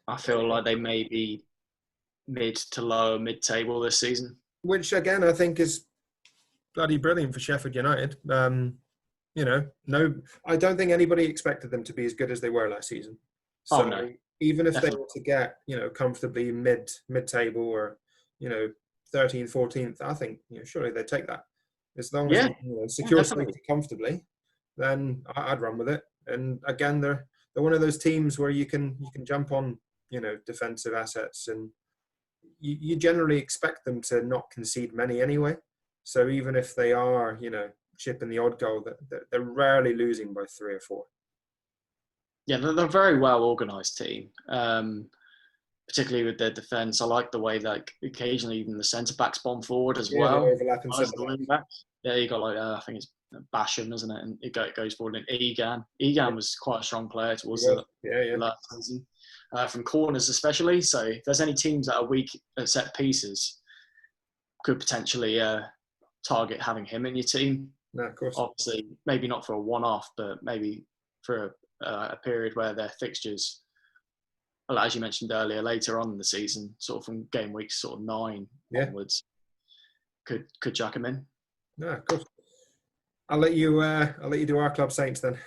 I feel like they may be mid-table this season. Which, again, I think is bloody brilliant for Sheffield United. No, I don't think anybody expected them to be as good as they were last season. So no, even if definitely. they were to get, comfortably mid-table or, 13th, 14th, I think, surely they'd take that. As long as they secure safety comfortably, then I'd run with it. And again, they're one of those teams where you can jump on, defensive assets, and you generally expect them to not concede many anyway. So even if they are, chipping the odd goal, they're rarely losing by 3 or 4. Yeah, they're a very well organised team, particularly with their defence. I like the way that occasionally even the centre-backs bomb forward as well. Overlapping centre-backs. Yeah, you got I think it's Basham, isn't it? And it goes forward. And Egan. Egan was quite a strong player towards the last season, from corners especially. So if there's any teams that are weak at set pieces, could potentially target having him in your team. No, of course. Obviously, maybe not for a one-off, but maybe for a period where their fixtures, well, as you mentioned earlier, later on in the season, sort of from game week 9 onwards, could jack him in. No, of course. I'll let you do our club, Saints, then.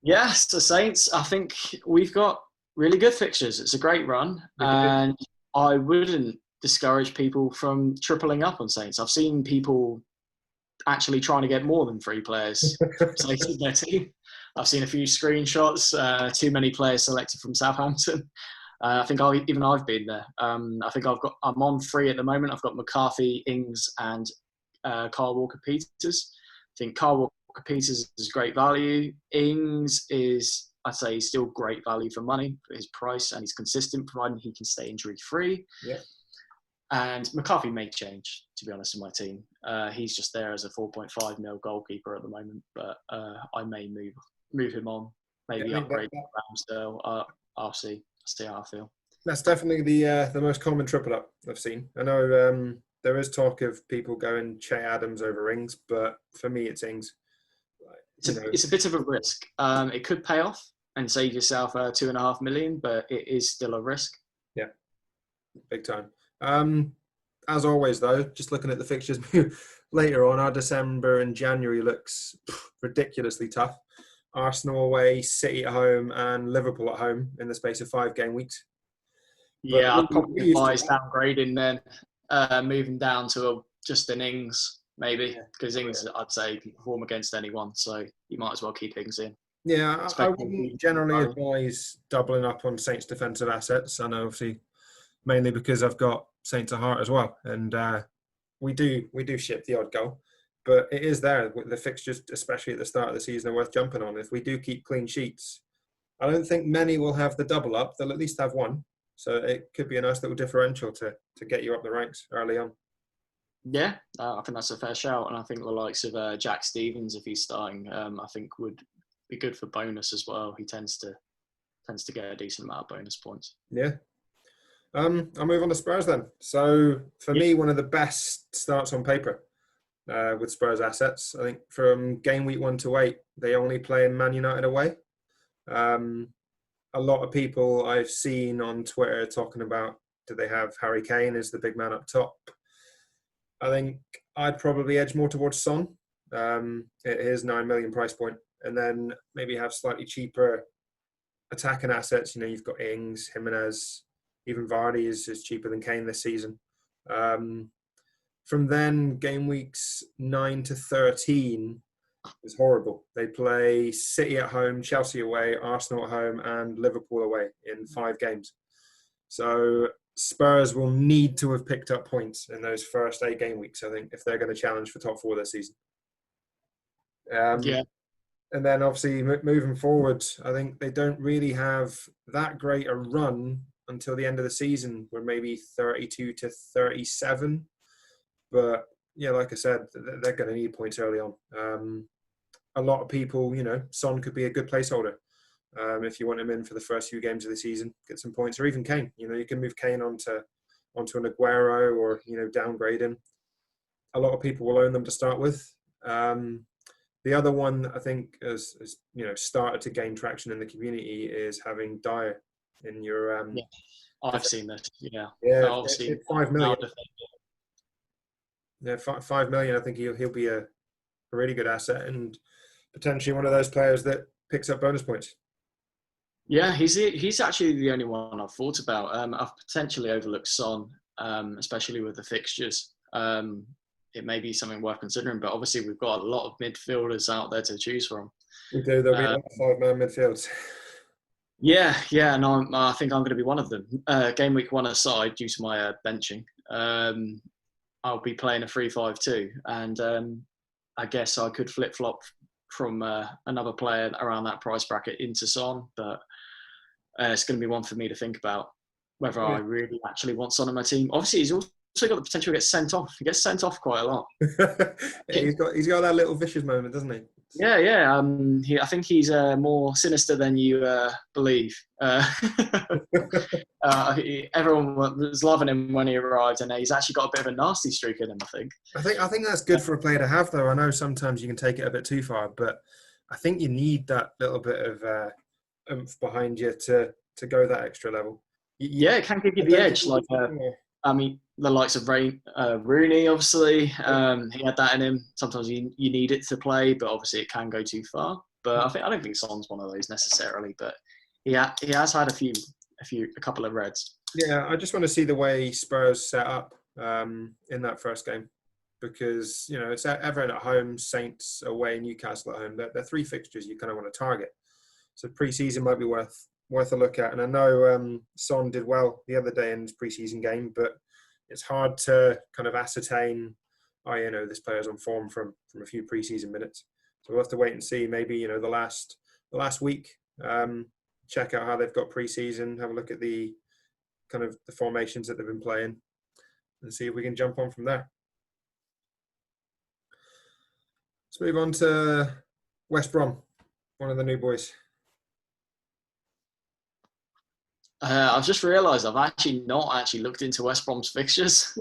Yes, the Saints. I think we've got really good fixtures. It's a great run, and I wouldn't discourage people from tripling up on Saints. I've seen people actually trying to get more than 3 players selected in their team. I've seen a few screenshots. Too many players selected from Southampton. I think I've been there. I think I'm on 3 at the moment. I've got McCarthy, Ings, and Kyle Walker-Peters. I think Kyle Walker-Peters is great value. Ings is, I'd say, still great value for money for his price, and he's consistent, providing he can stay injury-free. Yeah. And McCarthy may change, to be honest, in my team. He's just there as a 4.5 mil goalkeeper at the moment, but I may move him on, maybe upgrade Ramsdale. I'll see how I feel. That's definitely the most common triple up I've seen. I know there is talk of people going Che Adams over Ings, but for me it's Ings. It's You a know, it's a bit of a risk. It could pay off and save yourself 2.5 million, but it is still a risk. yeah, big time. As always, though, just looking at the fixtures later on, our December and January looks ridiculously tough. Arsenal away, City at home, and Liverpool at home in the space of 5 game weeks. But Yeah, I'd we probably used to. advise downgrading then, moving down to just an Ings maybe, because Ings I'd say can perform against anyone, so you might as well keep Ings in. Yeah, I Especially if wouldn't you generally money. advise doubling up on Saints' defensive assets. I know, obviously, mainly because I've got Saints at heart as well, and we do ship the odd goal, but it is there. The fixtures, especially at the start of the season, are worth jumping on. If we do keep clean sheets, I don't think many will have the double up. They'll at least have one, so it could be a nice little differential to get you up the ranks early on. Yeah, I think that's a fair shout, and I think the likes of Jack Stevens, if he's starting, I think would be good for bonus as well. He tends to get a decent amount of bonus points. Yeah. I'll move on to Spurs then. So for Yeah, me, one of the best starts on paper with Spurs assets. I think from game week 1 to 8, they only play in Man United away. Um, a lot of people I've seen on Twitter talking about, do they have Harry Kane as the big man up top? I think I'd probably edge more towards Son at his 9 million price point, and then maybe have slightly cheaper attacking assets. You know, you've got Ings, Jimenez, even Vardy is cheaper than Kane this season. Um, from then, game weeks 9 to 13 is horrible. They play City at home, Chelsea away, Arsenal at home, and Liverpool away in 5 games. So Spurs will need to have picked up points in those first 8 game weeks, I think, if they're going to challenge for top 4 this season. Um, yeah, and then obviously moving forward, I think they don't really have that great a run until the end of the season. We're maybe 32 to 37, but yeah, like I said, they're going to need points early on. A lot of people, Son could be a good placeholder if you want him in for the first few games of the season, get some points, or even Kane. You can move Kane onto an Aguero, or downgrade him. A lot of people will own them to start with. The other one I think has started to gain traction in the community is having Dyer in your yeah. I've seen this. Yeah, yeah, obviously 5 million. now. Yeah, 5 million. I think he'll be a really good asset and potentially one of those players that picks up bonus points. Yeah, he's actually the only one I've thought about. I've potentially overlooked Son, especially with the fixtures. It may be something worth considering, but obviously we've got a lot of midfielders out there to choose from. We do. There'll be a Uh, lot of 5-man midfields. yeah, and I think I'm going to be one of them. Game week 1 aside, due to my benching, I'll be playing a 3-5-2, and I guess I could flip flop from another player around that price bracket into Son, but it's going to be one for me to think about whether I really actually want Son on my team. Obviously, he's also got the potential to get sent off. He gets sent off quite a lot. Yeah, he's got that little vicious moment, doesn't he? Yeah. I think he's more sinister than you believe. Everyone was loving him when he arrived, and he's actually got a bit of a nasty streak in him, I think. I think that's good for a player to have, though. I know sometimes you can take it a bit too far, but I think you need that little bit of oomph behind you to go that extra level. Yeah, it can give you I the don't think edge. Like, the likes of Rooney, obviously, he had that in him. Sometimes you need it to play, but obviously it can go too far. But I don't think Son's one of those necessarily. But he has had a couple of reds. Yeah, I just want to see the way Spurs set up in that first game, because it's Everton at home, Saints away, Newcastle at home. They're 3 fixtures you kind of want to target. So pre-season might be worth a look at. And I know Son did well the other day in his pre-season game, but it's hard to kind of ascertain, this player's on form from a few pre-season minutes. So we'll have to wait and see. Maybe the last week, check out how they've got pre-season, have a look at the kind of the formations that they've been playing, and see if we can jump on from there. Let's move on to West Brom, one of the new boys. I've just realised I've actually not actually looked into West Brom's fixtures.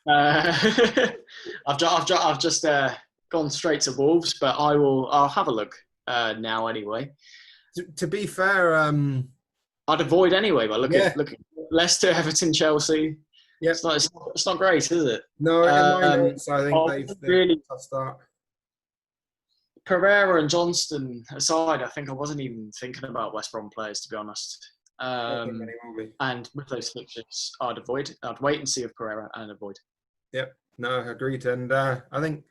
Uh, I've just gone straight to Wolves, but I'll have a look now anyway. To be fair, I'd avoid anyway by yeah, looking Leicester, Everton, Chelsea. yeah. It's not great, is it? No, in my Um, notes, I think I they've really got a tough start. Pereira and Johnston aside, I think I wasn't even thinking about West Brom players, to be honest. I don't think many will be. And with those fixtures, I'd avoid. I'd wait and see with Pereira and avoid. Yep, no, agreed. And I think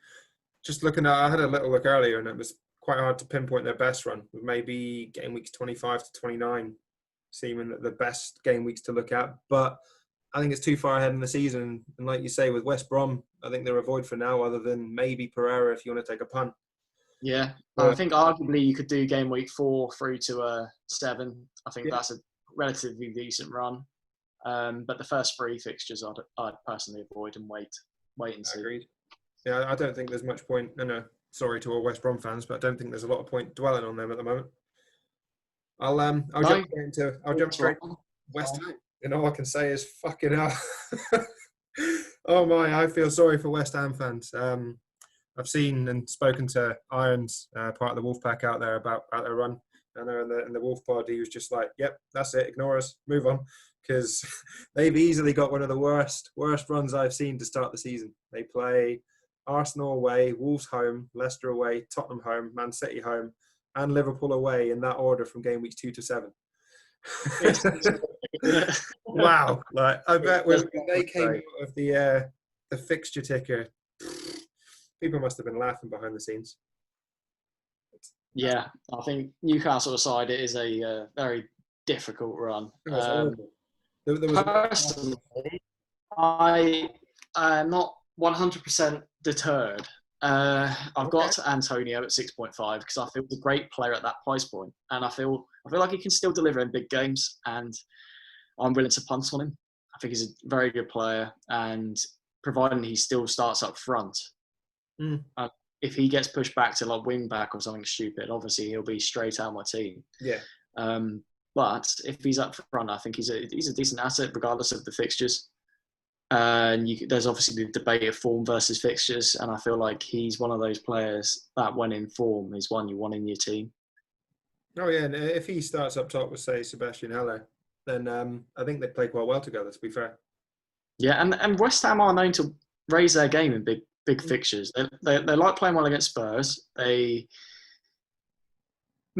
just looking at, I had a little look earlier, and it was quite hard to pinpoint their best run. With maybe game weeks 25 to 29 seeming the best game weeks to look at, but I think it's too far ahead in the season. And like you say, with West Brom, I think they're a void for now, other than maybe Pereira if you want to take a punt. Yeah, I But think arguably you could do game week 4 through to 7. I think yeah, that's a relatively decent run. But the first 3 fixtures, I'd personally avoid and wait and see. agreed. Yeah, I don't think there's much point. No, sorry to all West Brom fans, but I don't think there's a lot of point dwelling on them at the moment. I'll jump straight to West Ham. And all I can say is fucking hell. Oh my, I feel sorry for West Ham fans. I've seen and spoken to Irons, part of the Wolfpack out there about their run. I know in the Wolf pod, he was just like, "Yep, that's it. Ignore us. Move on," because they've easily got one of the worst runs I've seen to start the season. They play Arsenal away, Wolves home, Leicester away, Tottenham home, Man City home, and Liverpool away in that order from game weeks 2 to 7. Wow! Like I bet when they came out of the fixture ticker, people must have been laughing behind the scenes. Yeah, I think Newcastle aside, it is a very difficult run. It was horrible. There was Personally, I am not 100% deterred. I've got Antonio at 6.5 because I feel he's a great player at that price point, and I feel like he can still deliver in big games, and I'm willing to punt on him. I think he's a very good player, and providing he still starts up front, if he gets pushed back to like wing back or something stupid, obviously he'll be straight out my team. Yeah. But if he's up front, I think he's a decent asset regardless of the fixtures. And there's obviously the debate of form versus fixtures, and I feel like he's one of those players that, when in form, is one you want in your team. Oh yeah, and if he starts up top with, say, Sebastian Haller, then I think they play quite well together. To be fair. Yeah, and West Ham are known to raise their game in big fixtures. They like playing well against Spurs.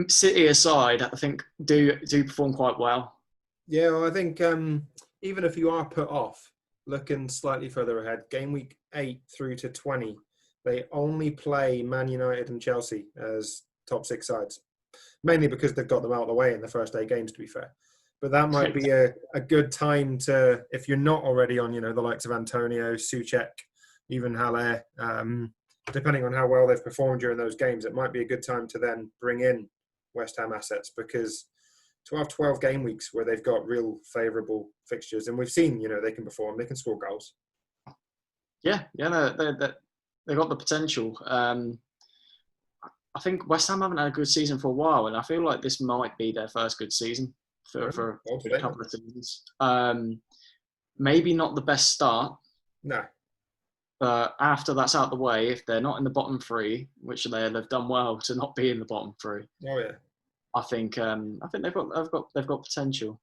City aside, I think do perform quite well. Yeah, well, I think even if you are put off, looking slightly further ahead, game week 8 through to 20, they only play Man United and Chelsea as top 6 sides, mainly because they've got them out of the way in the first 8 games, to be fair. But that might be a good time to, if you're not already on, the likes of Antonio, Souček, even Haller, depending on how well they've performed during those games, it might be a good time to then bring in West Ham assets, because to have 12 game weeks where they've got real favourable fixtures, and we've seen, they can perform, they can score goals. Yeah, they've got the potential. I think West Ham haven't had a good season for a while, and I feel like this might be their first good season for a couple of seasons. Maybe not the best start. No. But after that's out the way, if they're not in the bottom 3, which they've done well to not be in the bottom 3. Oh yeah. I think they've got potential.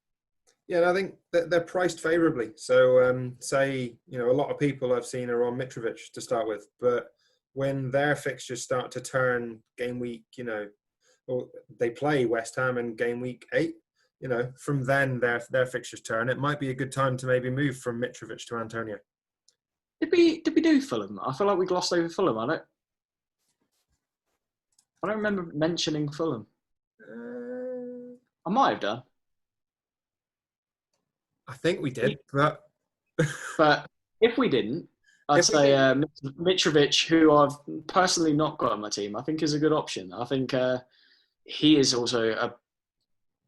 Yeah, and I think that they're priced favourably. So say, a lot of people I've seen are on Mitrovic to start with, but when their fixtures start to turn game week, well, they play West Ham in game week 8, from then their fixtures turn. It might be a good time to maybe move from Mitrovic to Antonio. Did we do Fulham? I feel like we glossed over Fulham. I don't remember mentioning Fulham. I might have done. I think we did, but if we didn't, I'd say Mitrovic, who I've personally not got on my team, I think is a good option. I think he is also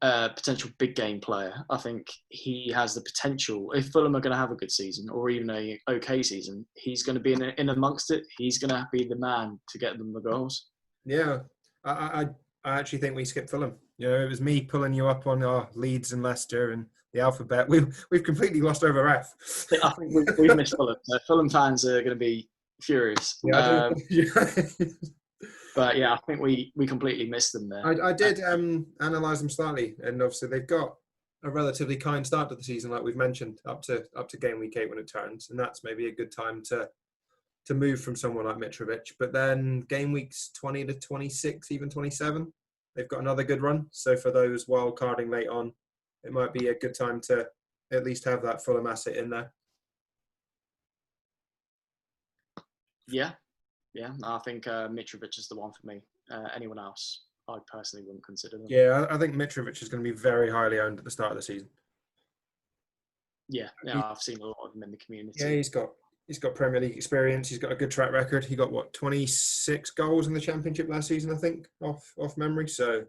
a potential big game player. I think he has the potential. If Fulham are going to have a good season or even a okay season, he's going to be in amongst it. He's going to be the man to get them the goals. Yeah, I actually think we skipped Fulham. You know, it was me pulling you up on our Leeds and Leicester and the alphabet. We've completely lost over F. I think we've missed Fulham. So Fulham fans are going to be furious. Yeah, I do. But yeah, I think we completely missed them there. I did analyse them slightly, and obviously they've got a relatively kind start to the season, like we've mentioned, up to game week 8 when it turns, and that's maybe a good time to move from someone like Mitrovic. But then game weeks 20 to 26, even 27, they've got another good run. So for those wild carding late on, it might be a good time to at least have that Fulham asset in there. Yeah. I think Mitrovic is the one for me. Anyone else, I personally wouldn't consider them. Yeah, I think Mitrovic is going to be very highly owned at the start of the season. Yeah, I've seen a lot of them in the community. Yeah, he's got Premier League experience. He's got a good track record. He got come goals in the Championship last season, I think, off memory. So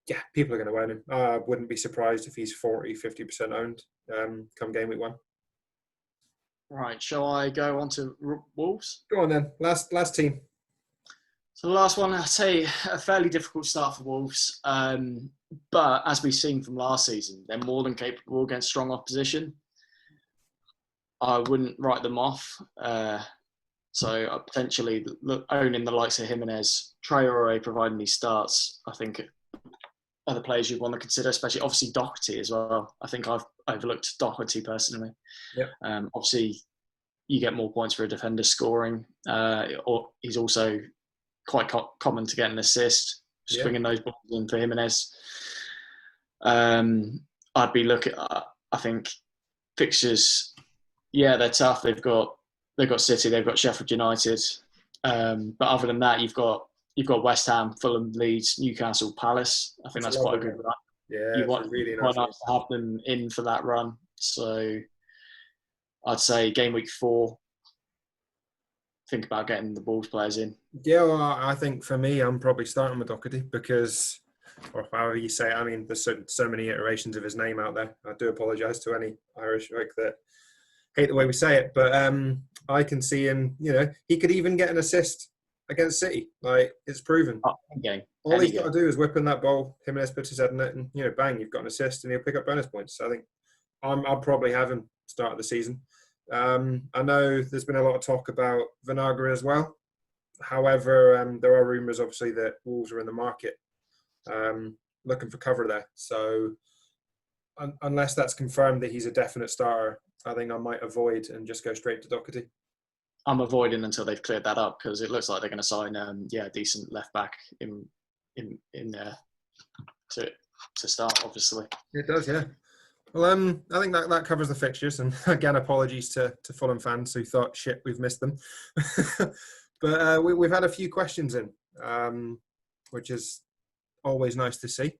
yeah, people are going to own him. I wouldn't be surprised if he's 40-50% owned come game week 1. Right, shall I go on to Wolves? Go on then. Last team. So the last one, I'd say a fairly difficult start for Wolves. But as we've seen from last season, they're more than capable against strong opposition. I wouldn't write them off. So potentially owning the likes of Jimenez, Traore providing these starts, I think are the players you'd want to consider, especially obviously Doherty as well. I think I've overlooked Doherty personally. Yep. Obviously, you get more points for a defender scoring. Or he's also quite common to get an assist, swinging those balls in for Jimenez. I'd be looking. I think fixtures. Yeah, they're tough. They've got City. They've got Sheffield United. But other than that, you've got West Ham, Fulham, Leeds, Newcastle, Palace. I think that's quite a good run. Yeah, you want really quite nice to have them in for that run. So I'd say game week 4. Think about getting the Wolves players in. Yeah, well, I think for me, I'm probably starting with Doherty because, or however you say it, I mean, there's so many iterations of his name out there. I do apologise to any Irish folk that hate the way we say it, but I can see him, he could even get an assist against City. Like, it's proven. All he's got to do is whip in that ball, Jimenez puts his head in it, and, bang, you've got an assist and he'll pick up bonus points. So I think I'll probably have him start of the season. I know there's been a lot of talk about Vinagre as well. However, there are rumours, obviously, that Wolves are in the market looking for cover there. So unless that's confirmed that he's a definite starter, I think I might avoid and just go straight to Doherty. I'm avoiding until they've cleared that up because it looks like they're going to sign a decent left back in there to start, obviously. It does, yeah. Well, I think that covers the fixtures. And again, apologies to Fulham fans who thought, shit, we've missed them. But we've had a few questions in, which is always nice to see.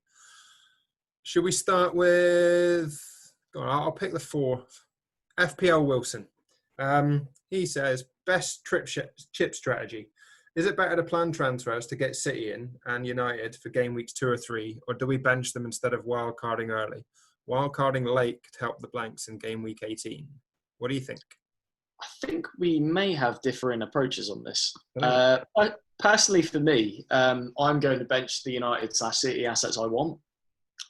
Should we start with... Go on, I'll pick the 4th. FPL Wilson. He says, best chip strategy. Is it better to plan transfers to get City in and United for game weeks 2 or 3, or do we bench them instead of wildcarding early? Wildcarding late could help the blanks in game week 18. What do you think? I think we may have differing approaches on this. Personally, for me, I'm going to bench the United/City assets I want.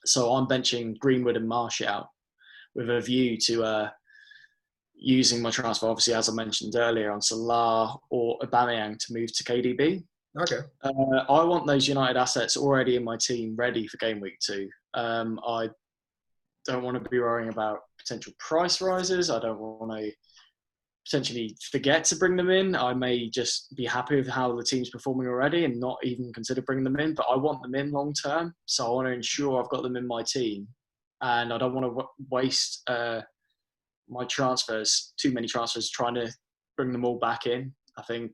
So I'm benching Greenwood and Martial with a view to using my transfer, obviously, as I mentioned earlier, on Salah or Aubameyang to move to KDB. Okay. I want those United assets already in my team, ready for game week 2. I don't want to be worrying about potential price rises. I don't want to potentially forget to bring them in. I may just be happy with how the team's performing already and not even consider bringing them in, but I want them in long term. So I want to ensure I've got them in my team, and I don't want to waste my transfers, too many transfers, trying to bring them all back in. I think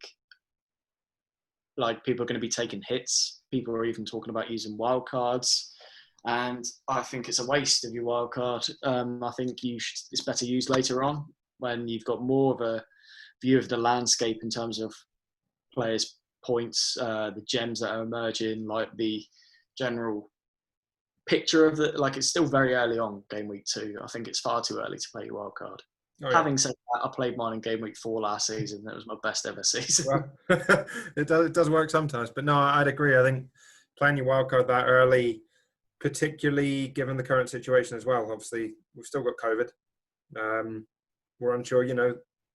people are going to be taking hits. People are even talking about using wildcards. And I think it's a waste of your wildcard. I think it's better used later on when you've got more of a view of the landscape in terms of players' points, the gems that are emerging, like the general picture of it's still very early on game week 2. I think it's far too early to play your wildcard. Oh, yeah. Having said that, I played mine in game week 4 last season. That was my best ever season. Well, it does work sometimes, but no, I'd agree. I think playing your wildcard that early particularly given the current situation as well. Obviously, we've still got COVID. We're unsure,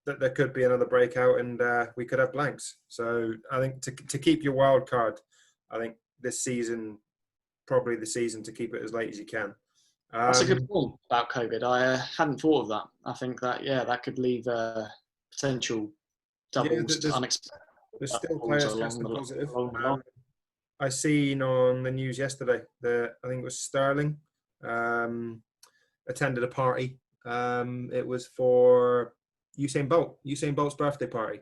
that there could be another breakout and we could have blanks. So I think to keep your wild card, I think this season, probably the season to keep it as late as you can. That's a good point about COVID. I hadn't thought of that. I think that, that could leave potential doubles to unexpected. There's still players testing positive. Along the line. I seen on the news yesterday that I think it was Sterling attended a party. It was for Usain Bolt's birthday party,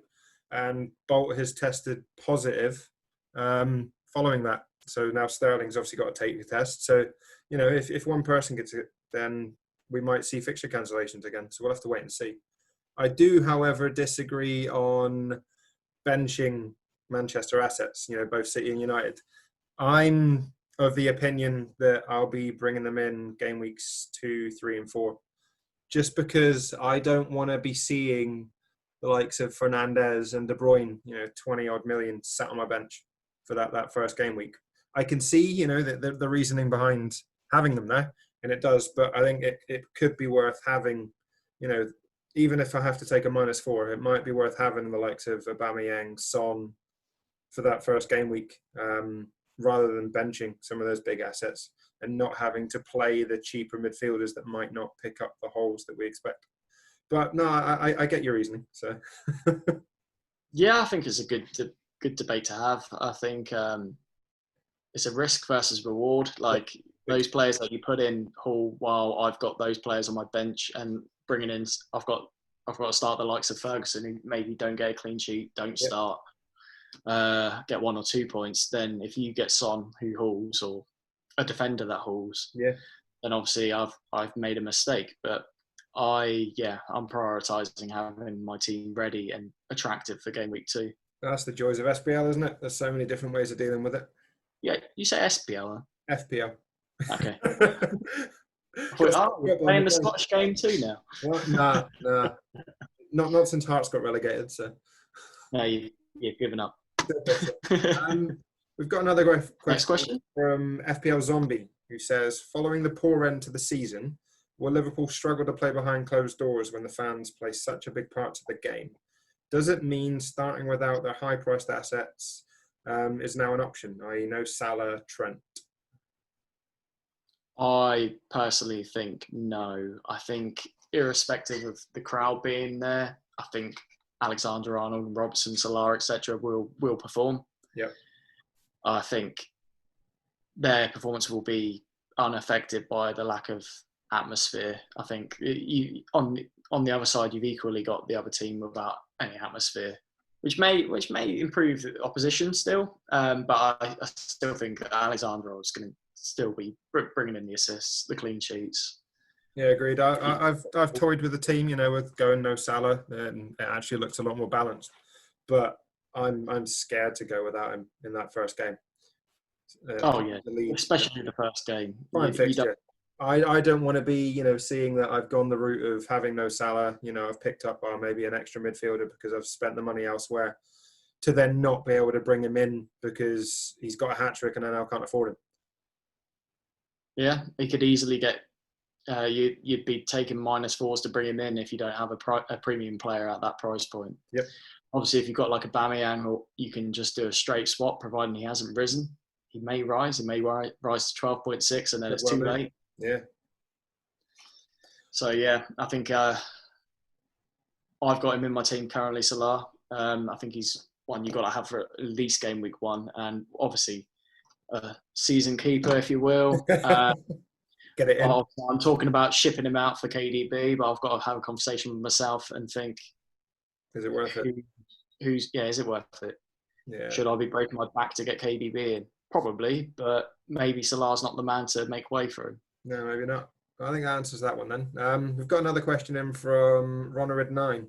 and Bolt has tested positive following that. So now Sterling's obviously got to take the test. So if one person gets it, then we might see fixture cancellations again. So we'll have to wait and see. I do, however, disagree on benching Manchester assets, both City and United. I'm of the opinion that I'll be bringing them in game weeks 2, 3 and 4, just because I don't want to be seeing the likes of Fernandes and De Bruyne, 20 odd million sat on my bench for that first game week. I can see, the reasoning behind having them there, and it does, but I think it could be worth having, even if I have to take a -4, it might be worth having the likes of Aubameyang, Son for that first game week, rather than benching some of those big assets and not having to play the cheaper midfielders that might not pick up the holes that we expect. But no, I get your reasoning. So yeah, I think it's a good debate to have. I think it's a risk versus reward. Like those players that you put in Hull, while I've got those players on my bench, and bringing in, I've got to start the likes of Ferguson, who maybe don't get a clean sheet, don't start, get 1 or 2 points. Then if you get Son who hauls, or a defender that hauls, then obviously I've made a mistake. But I'm prioritising having my team ready and attractive for game week 2. That's the joys of SPL, isn't it? There's so many different ways of dealing with it. Yeah, you say SPL? FPL. Okay. We're playing the Scottish game too now. What? Nah. Not since Hearts got relegated. So. No, you've given up. We've got another Next question from FPL Zombie, who says, following the poor end to the season, will Liverpool struggle to play behind closed doors when the fans play such a big part to the game? Does it mean starting without their high-priced assets is now an option, i.e. no Salah, Trent? I personally think no. I think irrespective of the crowd being there, I think Alexander-Arnold, Robertson, Salah, etc. will perform. Yep. I think their performance will be unaffected by the lack of atmosphere. I think on the other side, you've equally got the other team without any atmosphere, which may improve the opposition still. But I still think Alexander is going to still be bringing in the assists, the clean sheets. Yeah, agreed. I've toyed with the team, with going no Salah, and it actually looks a lot more balanced. But I'm scared to go without him in that first game. Especially the first game. Fine fixture. I don't want to be, seeing that I've gone the route of having no Salah. I've picked up maybe an extra midfielder because I've spent the money elsewhere, to then not be able to bring him in because he's got a hat-trick and I now can't afford him. Yeah, he could easily get. You'd be taking -4s to bring him in if you don't have a premium player at that price point. Yep. Obviously, if you've got like a Aubameyang, you can just do a straight swap, providing he hasn't risen. He may rise. He may rise to 12.6, and then it's too late. Yeah. So yeah, I think I've got him in my team currently, Salah. I think he's one you got to have for at least game week 1, and obviously a season keeper, if you will. Get it in. I'm talking about shipping him out for KDB, but I've got to have a conversation with myself and think, is it worth it? Is it worth it? Yeah. Should I be breaking my back to get KDB in? Probably, but maybe Salah's not the man to make way for him. No, maybe not. I think that answers that one then. We've got another question in from Ronarid9,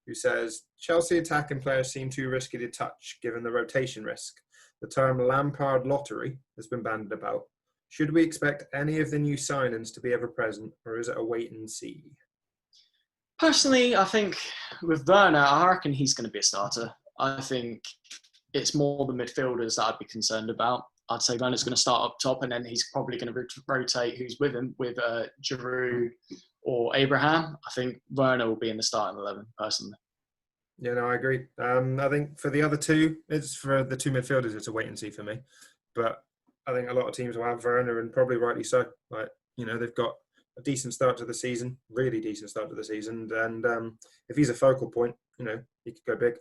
who says, Chelsea attacking players seem too risky to touch given the rotation risk. The term Lampard lottery has been bandied about. Should we expect any of the new signings to be ever present, or is it a wait and see? Personally, I think with Werner, I reckon he's going to be a starter. I think it's more the midfielders that I'd be concerned about. I'd say Werner's going to start up top, and then he's probably going to rotate who's with him, with Giroud or Abraham. I think Werner will be in the starting 11, personally. Yeah, no, I agree. I think for the other two, it's for the two midfielders, it's a wait and see for me. But I think a lot of teams will have Werner, and probably rightly so. Like, they've got a decent start to the season, really decent start to the season. And if he's a focal point, he could go big.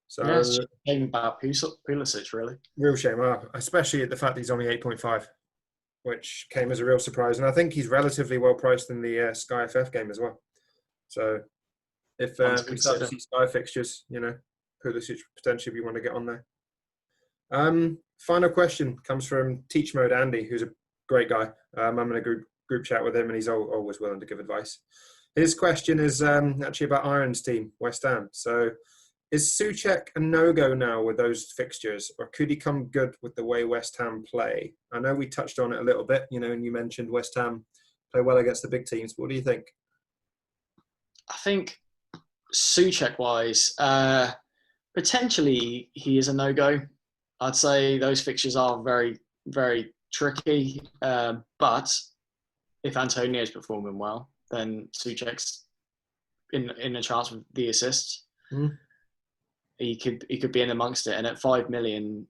So yeah, it's a shame about Pulisic, really. Real shame, especially at the fact that he's only 8.5, which came as a real surprise. And I think he's relatively well priced in the Sky FF game as well. So if we start to see Sky fixtures, Pulisic potentially we want to get on there. Final question comes from Teach Mode Andy, who's a great guy. I'm in a group chat with him, and he's always willing to give advice. His question is actually about Iron's team, West Ham. So, is Souček a no-go now with those fixtures, or could he come good with the way West Ham play? I know we touched on it a little bit, and you mentioned West Ham play well against the big teams. What do you think? I think Souček-wise, potentially he is a no-go. I'd say those fixtures are very, very tricky. But if Antonio's performing well, then Souček's in a chance with the assists. Mm. He could be in amongst it. And at 5 million,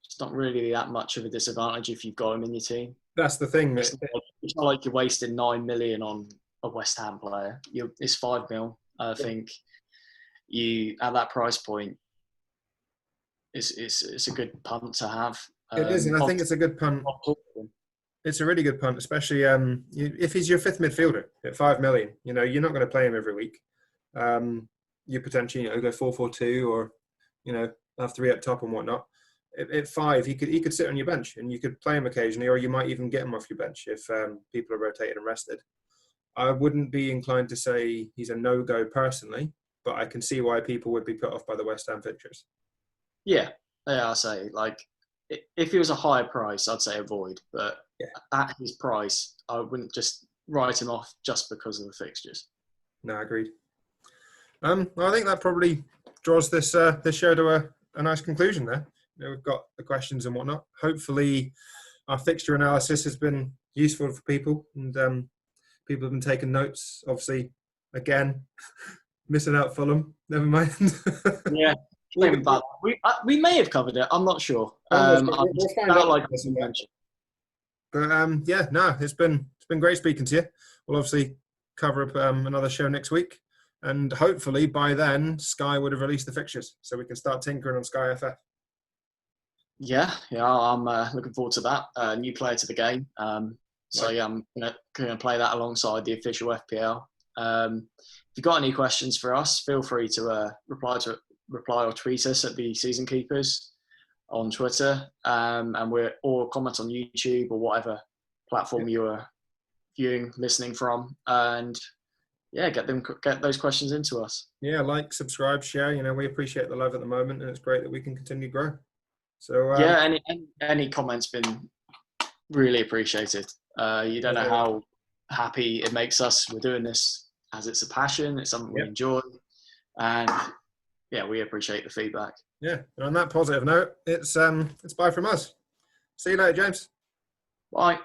it's not really that much of a disadvantage if you've got him in your team. That's the thing. It's not like you're wasting 9 million on a West Ham player. It's 5 mil. I think you at that price point, it's a good punt to have. It is, and I think it's a good punt. It's a really good punt, especially if he's your fifth midfielder at 5 million. You're not going to play him every week. You potentially go 4-4-2 or have 3 up top and whatnot. At 5, he could sit on your bench and you could play him occasionally, or you might even get him off your bench if people are rotated and rested. I wouldn't be inclined to say he's a no-go personally, but I can see why people would be put off by the West Ham fixtures. Yeah, I say if he was a higher price, I'd say avoid. But at his price, I wouldn't just write him off just because of the fixtures. No, agreed. Well, I think that probably draws this show to a nice conclusion there. We've got the questions and whatnot. Hopefully, our fixture analysis has been useful for people, and people have been taking notes. Obviously, again, missing out Fulham. Never mind. Yeah. We may have covered it. I'm not sure. But it's been great speaking to you. We'll obviously cover up another show next week, and hopefully by then Sky would have released the fixtures, so we can start tinkering on Sky FF. Yeah, I'm looking forward to that. New player to the game, so yeah, I'm going to play that alongside the official FPL. If you've got any questions for us, feel free to reply or tweet us at the Season Keepers on Twitter, or comment on YouTube or whatever platform you are listening from, and get those questions into us. Yeah, like, subscribe, share. We appreciate the love at the moment, and it's great that we can continue to grow. So any comments been really appreciated. You don't know how happy it makes us. We're doing this as it's a passion. It's something we enjoy, and we appreciate the feedback. Yeah, and on that positive note, it's bye from us. See you later, James. Bye.